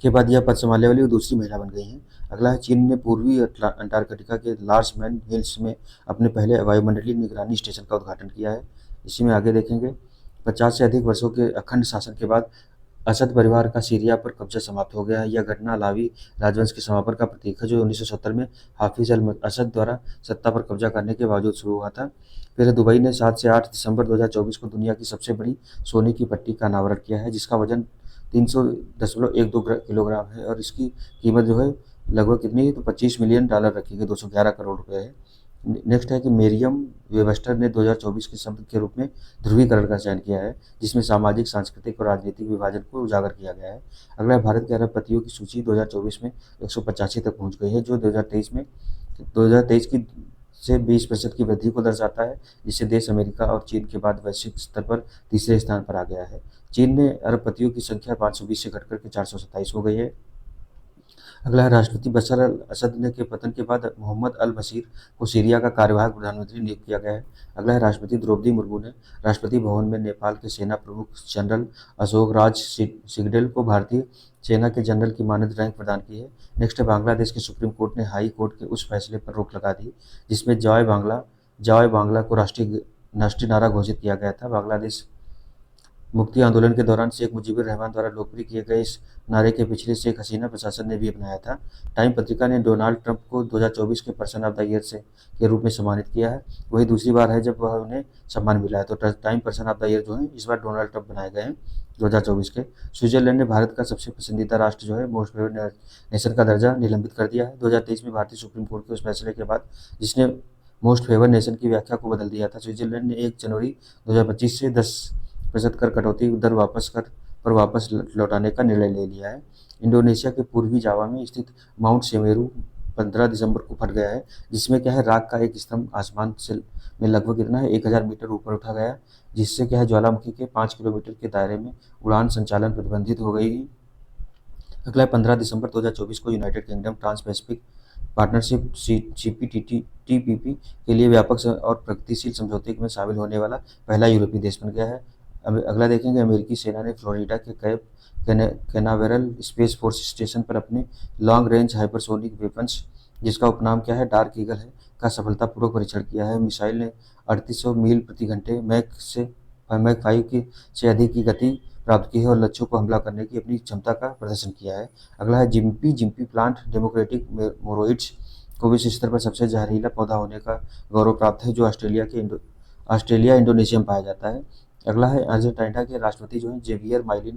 के बाद यह पद संभालने वाली वो दूसरी महिला बन गई हैं। अगला है, चीन ने पूर्वी अंटार्कटिका के लार्समैन हिल्स में अपने पहले वायुमंडलीय निगरानी स्टेशन का उद्घाटन किया है। इसी में आगे देखेंगे, 50 से अधिक वर्षों के अखंड शासन के बाद असद परिवार का सीरिया पर कब्जा समाप्त हो गया है। यह घटना अलावी राजवंश के समापन का प्रतीक है, जो 1970 में हाफिज अल असद द्वारा सत्ता पर कब्जा करने के बावजूद शुरू हुआ था। फिर दुबई ने 7 से 8 दिसंबर 2024 को दुनिया की सबसे बड़ी सोने की पट्टी का अनावरण किया है, जिसका वजन 300.12 किलोग्राम है और इसकी कीमत जो है लगभग कितनी है, तो $25 मिलियन रखी गई, 211 करोड़ रुपए है। नेक्स्ट है कि मेरियम वेबस्टर ने 2024 के शब्द के रूप में ध्रुवीकरण का चयन किया है, जिसमें सामाजिक, सांस्कृतिक और राजनीतिक विभाजन को उजागर किया गया है। अगला है, भारत के अरबपतियों की सूची 2024 में 185 तक पहुंच गई है, जो 2023 की से 20% की वृद्धि को दर्शाता है, जिससे देश अमेरिका और चीन के बाद वैश्विक स्तर पर तीसरे स्थान पर आ गया है। चीन में अरबपतियों की संख्या 520 से घटकर के 427 हो गई है। अगला है, राष्ट्रपति बशर अल असद ने के पतन के बाद मोहम्मद अल बशीर को सीरिया का कार्यवाहक प्रधानमंत्री नियुक्त किया गया है। अगला है, राष्ट्रपति द्रौपदी मुर्मू ने राष्ट्रपति भवन में नेपाल के सेना प्रमुख जनरल अशोक राज सिंगडेल को भारतीय सेना के जनरल की मानद रैंक प्रदान की है। नेक्स्ट है, बांग्लादेश के सुप्रीम कोर्ट ने हाई कोर्ट के उस फैसले पर रोक लगा दी जिसमें जॉय बांग्ला को राष्ट्रीय नारा घोषित किया गया था। बांग्लादेश मुक्ति आंदोलन के दौरान शेख मुजीबुर रहमान द्वारा लोकप्रिय किए गए इस नारे के पिछले शेख हसीना प्रशासन ने भी अपनाया था। टाइम पत्रिका ने डोनाल्ड ट्रंप को 2024 के पर्सन ऑफ द ईयर के रूप में सम्मानित किया है। वही दूसरी बार है जब वह उन्हें सम्मान मिला है। तो time person of the year जो है इस बार डोनाल्ड ट्रंप बनाए गए हैं 2024 के। स्विट्जरलैंड ने भारत का सबसे पसंदीदा राष्ट्र जो है मोस्ट फेवर्ड नेशन का दर्जा निलंबित कर दिया है 2023 में भारतीय सुप्रीम कोर्ट के उस फैसले के बाद, जिसने मोस्ट फेवर्ड नेशन की व्याख्या को बदल दिया था। स्विट्जरलैंड ने 1 जनवरी 2025 से 10% कर कटौती दर वापस लौटाने का निर्णय ले लिया है। इंडोनेशिया के पूर्वी जावा में स्थित माउंट सेमेरू 15 दिसंबर को फट गया है, जिसमें क्या है, राख का एक स्तंभ आसमान से में लगभग कितना है 1000 मीटर ऊपर उठा गया, जिससे क्या है ज्वालामुखी के 5 किलोमीटर के दायरे में उड़ान संचालन प्रतिबंधित हो गई। अगला 15 दिसंबर 2024 को United Kingdom trans Pacific partnership TPP के लिए व्यापक और प्रगतिशील समझौते में शामिल होने वाला पहला यूरोपीय देश बन गया है। अगला देखेंगे, अमेरिकी सेना ने फ्लोरिडा के cap Canaveral space force station पर अपने लॉन्ग रेंज हाइपरसोनिक वेपन्स, जिसका उपनाम क्या है, डार्क ईगल है, का सफलतापूर्वक परीक्षण किया है। मिसाइल ने 3800 मील प्रति घंटे मैक 5 की से अधिक की गति प्राप्त की है और लक्ष्यों को हमला करने की अपनी क्षमता का प्रदर्शन किया है। अगला है, जिम्पी प्लांट डेमोक्रेटिक मोरोइड्स को विश्व स्तर पर सबसे जहरीला पौधा होने का गौरव प्राप्त है, जो ऑस्ट्रेलिया इंडोनेशिया में पाया जाता है। अगला है, अर्जेंटीना के राष्ट्रपति जो है जेवियर माइली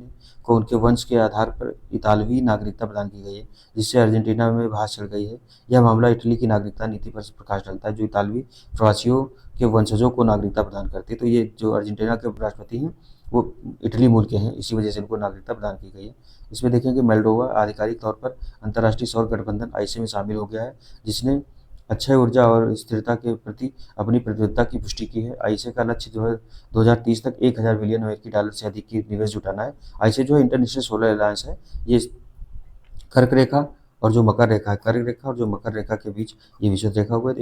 को उनके वंश के आधार पर इतालवी नागरिकता प्रदान की गई है, जिससे अर्जेंटीना में बहस छिड़ गई है। यह मामला इटली की नागरिकता नीति पर प्रकाश डालता है, जो इतालवी प्रवासियों के वंशजों को नागरिकता प्रदान करती है। तो ये जो अर्जेंटीना के राष्ट्रपति हैं वो इटली मूल के हैं, इसी वजह से इनको नागरिकता प्रदान की गई है। इसमें देखेंगे, मोल्डोवा आधिकारिक तौर पर अंतर्राष्ट्रीय सौर गठबंधन आईसी में शामिल हो गया है, जिसने अक्षय ऊर्जा और स्थिरता के प्रति अपनी प्रतिबद्धता की पुष्टि की है। आईसी का लक्ष्य जो है 2030 तक 1000 बिलियन अमेरिकी डॉलर से अधिक की निवेश जुटाना है। आईसी जो है इंटरनेशनल सोलर अलायंस है, ये कर्क रेखा और जो मकर रेखा है, कर्क रेखा और जो मकर रेखा के बीच ये विषुवत रेखा हुआ है। तो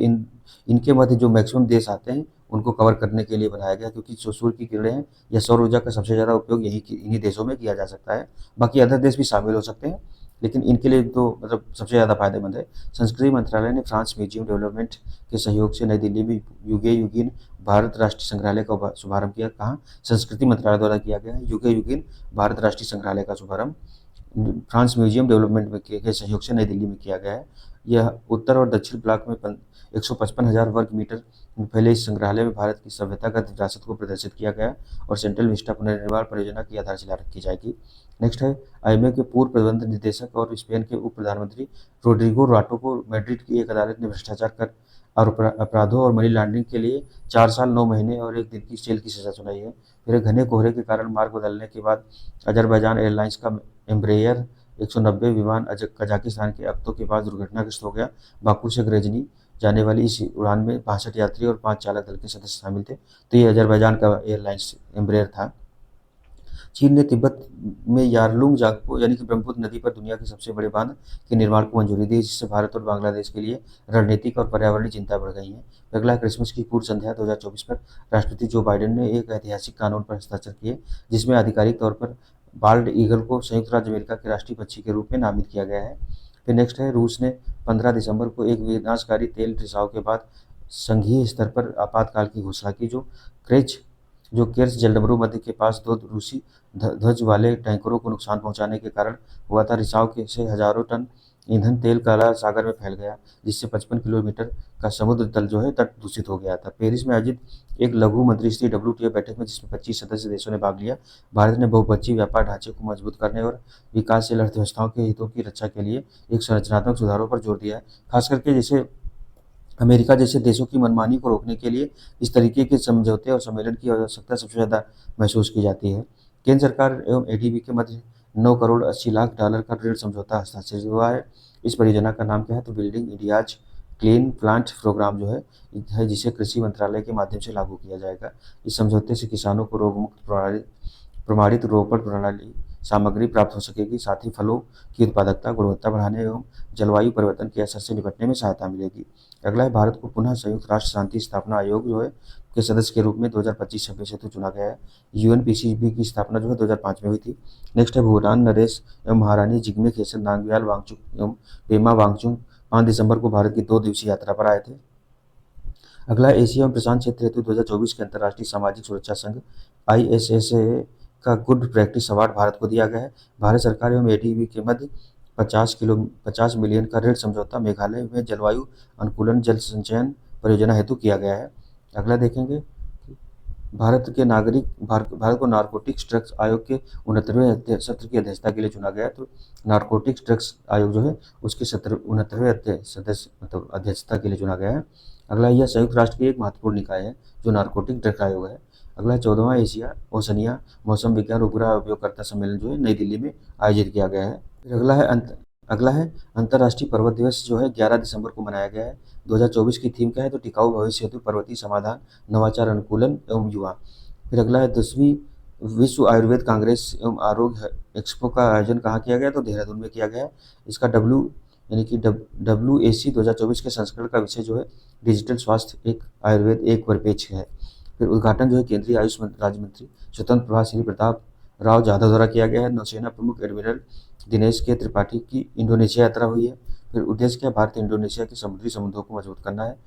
इनके मध्य जो मैक्सिमम देश आते हैं उनको कवर करने के लिए बनाया गया, क्योंकि जो सूर्य की किरणें हैं या सौर ऊर्जा का सबसे ज़्यादा उपयोग इन्हीं देशों में किया जा सकता है। बाकी अदर देश भी शामिल हो सकते हैं, लेकिन इनके लिए तो मतलब सबसे ज़्यादा फायदेमंद है। संस्कृति मंत्रालय ने फ्रांस म्यूजियम डेवलपमेंट के सहयोग से नई दिल्ली में युगे युगीन भारत राष्ट्रीय संग्रहालय का शुभारंभ किया। कहाँ? संस्कृति मंत्रालय द्वारा किया गया है युगे युगीन भारत राष्ट्रीय संग्रहालय का शुभारंभ। फ्रांस म्यूजियम डेवलपमेंट में के सहयोग से नई दिल्ली में किया गया है। यह उत्तर और दक्षिण ब्लॉक में 155,000 वर्ग मीटर में फैले इस संग्रहालय में भारत की सभ्यतागत विरासत को प्रदर्शित किया गया और सेंट्रल विस्टा पुनर्निर्माण परियोजना की आधारशिला रखी जाएगी। नेक्स्ट है आईएमए के पूर्व प्रबंध निदेशक और स्पेन के उप प्रधानमंत्री रोड्रिगो राटो को मैड्रिड की एक अदालत ने भ्रष्टाचार कर और अपराधों और मनी लॉन्ड्रिंग के लिए 4 साल 9 महीने और 1 दिन की जेल की सजा सुनाई है। फिर घने कोहरे के कारण मार्ग बदलने के बाद अजरबैजान एयरलाइंस का एम्ब्रेयर 190 विमान कजाकिस्तान के अक्तो के पास दुर्घटनाग्रस्त हो गया। बाकू से ग्रेजनी जाने वाली इस उड़ान में 65 यात्री और 5 चालक दल के सदस्य शामिल थे। तो ये अजरबैजान का एयरलाइंस एम्ब्रेयर था। चीन ने तिब्बत में यारलुंग जांगपो यानी कि ब्रह्मपुत्र नदी पर दुनिया के सबसे बड़े बांध के निर्माण को मंजूरी दी, जिससे भारत और बांग्लादेश के लिए रणनीतिक और पर्यावरणीय चिंता बढ़ गई है। अगला क्रिसमस की पूर्व संध्या 2024 पर राष्ट्रपति जो बाइडेन ने एक ऐतिहासिक कानून पर हस्ताक्षर किए, जिसमें आधिकारिक तौर पर बाल्ड ईगल को संयुक्त राज्य अमेरिका के राष्ट्रीय पक्षी के रूप में नामित किया गया है। फिर नेक्स्ट है रूस ने 15 दिसंबर को एक विनाशकारी तेल रिसाव के बाद संघीय स्तर पर आपातकाल की घोषणा की, जो केर्स जलडमरू मध्य के पास 2 रूसी ध्वज वाले टैंकरों को नुकसान पहुंचाने के कारण हुआ था। रिसाव से हजारों टन ईंधन तेल काला सागर में फैल गया, जिससे 55 किलोमीटर का समुद्र तल जो है तट दूषित हो गया था। पेरिस में आयोजित एक लघु मंत्रिस्तरीय WTO बैठक में, जिसमें 25 सदस्य देशों ने भाग लिया, भारत ने बहुपक्षीय व्यापार ढांचे को मजबूत करने और विकासशील अर्थव्यवस्थाओं के हितों की रक्षा के लिए एक संरचनात्मक सुधारों पर जोर दिया है। खास करके जैसे अमेरिका जैसे देशों की मनमानी को रोकने के लिए इस तरीके के समझौते और सम्मेलन की आवश्यकता सबसे ज़्यादा महसूस की जाती है। केंद्र सरकार एवं एडीबी के मध्य 9 करोड़ 80 लाख डॉलर का ऋण समझौता हस्ताक्षरित हुआ है। इस परियोजना का नाम क्या है, तो building India's clean plant program जो है जिसे कृषि मंत्रालय के माध्यम से लागू किया जाएगा। इस समझौते से किसानों को रोगमुक्त प्रमाणित रोपण प्रणाली सामग्री प्राप्त हो सकेगी, साथ ही फलों की उत्पादकता गुणवत्ता बढ़ाने एवं जलवायु परिवर्तन के असर से निपटने में सहायता मिलेगी। अगला है भारत को पुनः संयुक्त राष्ट्र शांति स्थापना आयोग जो है के सदस्य के रूप में 2025-26 हेतु चुना गया है। यूएनपीसीबी की स्थापना जो है 2005 में हुई थी। नेक्स्ट है भूटान नरेश एवं महारानी जिग्मे खेसर नामग्याल वांगचुक एवं पेमा वांगचुक 5 दिसंबर को भारत की 2 दिवसीय यात्रा पर आए थे। अगला एशिया एवं प्रशांत क्षेत्र हेतु 2024 के अंतर्राष्ट्रीय सामाजिक सुरक्षा संघ ISSA का गुड प्रैक्टिस अवार्ड भारत को दिया गया है। भारत सरकार एवं एडीबी के मध्य 50 मिलियन का ऋण समझौता मेघालय में जलवायु अनुकूलन जल संचयन परियोजना हेतु किया गया है। अगला देखेंगे भारत को नारकोटिक्स ड्रग्स आयोग के 69वें सत्र की अध्यक्षता के लिए चुना गया। तो नारकोटिक्स ड्रग्स आयोग जो है उसके 69वें सदस्य मतलब अध्यक्षता के लिए चुना गया है। अगला यह संयुक्त राष्ट्र की एक महत्वपूर्ण निकाय है जो नारकोटिक ड्रग्स आयोग है। अगला 14वां एशिया ओशनिया मौसम विज्ञान उपग्रह उपयोगकर्ता सम्मेलन जो है नई दिल्ली में आयोजित किया गया है। फिर अगला है अंतर्राष्ट्रीय पर्वत दिवस जो है 11 दिसंबर को मनाया गया है। 2024 की थीम क्या है, तो टिकाऊ भविष्य हेतु पर्वतीय समाधान, नवाचार, अनुकूलन एवं युवा। फिर अगला है 10वीं विश्व आयुर्वेद कांग्रेस एवं आरोग्य एक्सपो का आयोजन कहाँ किया गया, तो देहरादून में किया गया है। इसका WAC 2024 के संस्करण का विषय जो है डिजिटल स्वास्थ्य एक आयुर्वेद एक परिपेक्ष है। फिर उद्घाटन जो है केंद्रीय आयुष राज्य मंत्री स्वतंत्र प्रभार श्री प्रताप राव जाधव द्वारा किया गया है। नौसेना प्रमुख एडमिरल दिनेश के त्रिपाठी की इंडोनेशिया यात्रा हुई है। फिर उद्देश्य क्या, भारत इंडोनेशिया के समुद्री संबंधों को मजबूत करना है।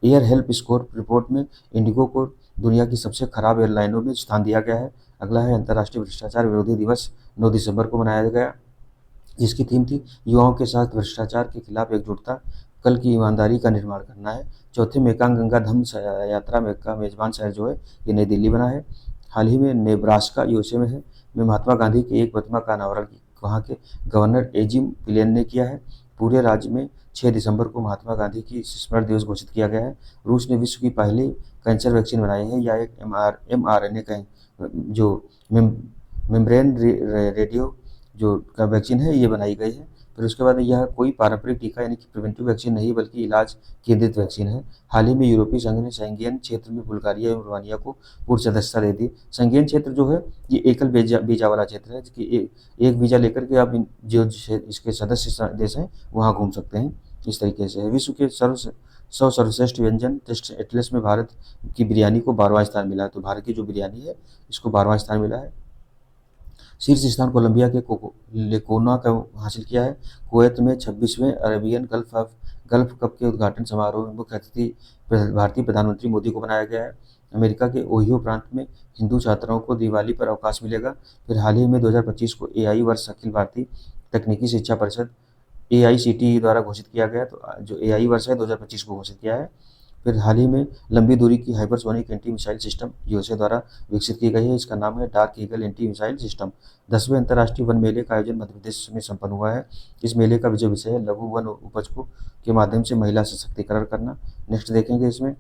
एयर हेल्प स्कोर रिपोर्ट में इंडिगो को दुनिया की सबसे खराब एयरलाइनों में स्थान दिया गया है। अगला है अंतर्राष्ट्रीय भ्रष्टाचार विरोधी दिवस 9 दिसंबर को मनाया गया, जिसकी थीम थी युवाओं के साथ भ्रष्टाचार के खिलाफ एकजुटता, कल की ईमानदारी का निर्माण करना है। चौथे मेकांग गंगा धम्म यात्रा का मेजबान शहर जो है ये नई दिल्ली बना है। हाल ही में नेब्रास्का यूएसए में महात्मा गांधी की एक प्रतिमा का अनावरण वहाँ के गवर्नर एजिम पिलेन ने किया है। पूरे राज्य में 6 दिसंबर को महात्मा गांधी की स्मरण दिवस घोषित किया गया है। रूस ने विश्व की पहली कैंसर वैक्सीन बनाई है। यह एक mRNA का जो मेम्ब्रेन रेडियो जो का वैक्सीन है ये बनाई गई है। फिर उसके बाद यह कोई पारंपरिक टीका यानी कि प्रिवेंटिव वैक्सीन नहीं बल्कि इलाज केंद्रित वैक्सीन है। हाल ही में यूरोपीय संघ ने शेंगेन क्षेत्र में बुल्गारिया एवं रोमानिया को पूर्व सदस्यता दे दी। शेंगेन क्षेत्र जो है ये एकल वीजा वाला क्षेत्र है, कि एक वीजा लेकर के आप जो इसके सदस्य देश हैं वहाँ घूम सकते हैं। इस तरीके से विश्व के 100 सर्वश्रेष्ठ व्यंजन टेस्ट एटलस में भारत की बिरयानी को 12वां स्थान मिला है। तो भारत की जो बिरयानी है इसको 12वां स्थान मिला है। शीर्ष स्थान कोलंबिया के लेकोना का हासिल किया है। कुवैत में 26वें अरेबियन गल्फ कप के उद्घाटन समारोह में मुख्य अतिथि भारतीय प्रधानमंत्री मोदी को बनाया गया है। अमेरिका के ओहियो प्रांत में हिंदू छात्राओं को दिवाली पर अवकाश मिलेगा। फिर हाल ही में 2025 को एआई वर्ष अखिल भारतीय तकनीकी शिक्षा परिषद एआईसीटीई द्वारा घोषित किया गया। तो जो एआई वर्ष है 2025 को घोषित किया है। फिर हाल ही में लंबी दूरी की hypersonic anti missile system USA द्वारा विकसित की गई है। इसका नाम है dark eagle anti missile system. 10वें अंतर्राष्ट्रीय वन मेले का आयोजन मध्य प्रदेश में संपन्न हुआ है। इस मेले का जो विषय है लघु वन उपज को के माध्यम से महिला सशक्तिकरण करना। नेक्स्ट देखेंगे इसमें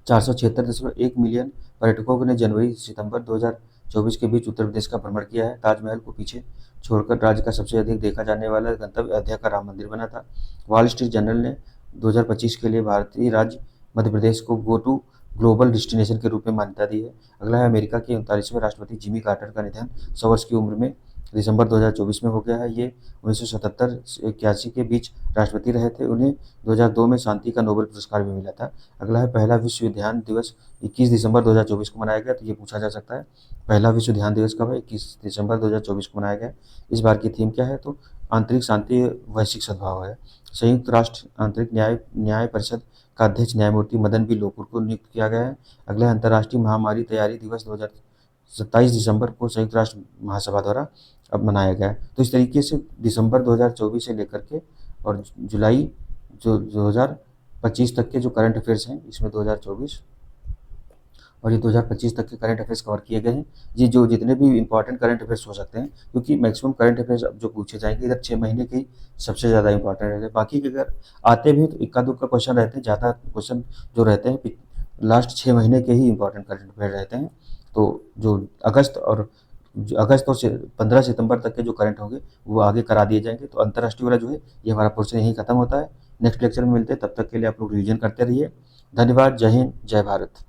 476.1 मिलियन पर्यटकों ने जनवरी सितंबर 2024 के बीच उत्तर प्रदेश का भ्रमण किया है। ताजमहल को पीछे छोड़कर राज्य का सबसे अधिक देखा जाने वाला गंतव्य अयोध्या का राम मंदिर बना था। वॉल स्ट्रीट जर्नल ने 2025 के लिए भारतीय राज्य मध्य प्रदेश को गो टू ग्लोबल डेस्टिनेशन के रूप में मान्यता दी है। अगला है अमेरिका के 39वें राष्ट्रपति जिमी कार्टर का निधन 100 वर्ष की उम्र में दिसंबर 2024 में हो गया है। ये 1977 से 81 के बीच राष्ट्रपति रहे थे। उन्हें 2002 में शांति का नोबेल पुरस्कार भी मिला था। अगला है पहला विश्व ध्यान दिवस 21 दिसंबर 2024 को मनाया गया। तो ये पूछा जा सकता है पहला विश्व ध्यान दिवस कब है? 21 दिसंबर 2024 को मनाया गया। इस बार की थीम क्या है? तो आंतरिक शांति वैश्विक सद्भाव है। संयुक्त राष्ट्र आंतरिक न्याय परिषद का अध्यक्ष न्यायमूर्ति मदन बी लोकुर को नियुक्त किया गया है। अगला है अंतर्राष्ट्रीय महामारी तैयारी दिवस 27 दिसंबर को संयुक्त राष्ट्र महासभा द्वारा अब मनाया गया है। तो इस तरीके से दिसंबर 2024 से लेकर के और जुलाई जो 2025 तक के जो करंट अफेयर्स हैं इसमें 2024 और ये 2025 तक के करंट अफेयर्स कवर किए गए हैं। ये जो जितने भी इंपॉर्टेंट करंट अफेयर्स हो सकते हैं, क्योंकि मैक्सिमम करंट अफेयर्स अब जो पूछे जाएंगे इधर 6 महीने के ही सबसे ज़्यादा इंपॉर्टेंट रहते हैं। बाकी के अगर आते भी तो इक्का दुक्का क्वेश्चन रहते हैं, ज़्यादा क्वेश्चन जो रहते हैं लास्ट 6 महीने के ही इंपॉर्टेंट करंट अफेयर रहते हैं। तो जो अगस्त और 15 सितंबर तक के जो करंट होंगे वो आगे करा दिए जाएंगे। तो अंतर्राष्ट्रीय वाला जो है ये हमारा पोर्शन यहीं खत्म होता है। नेक्स्ट लेक्चर में मिलते हैं, तब तक के लिए आप लोग रिवीजन करते रहिए। धन्यवाद। जय हिंद, जय भारत।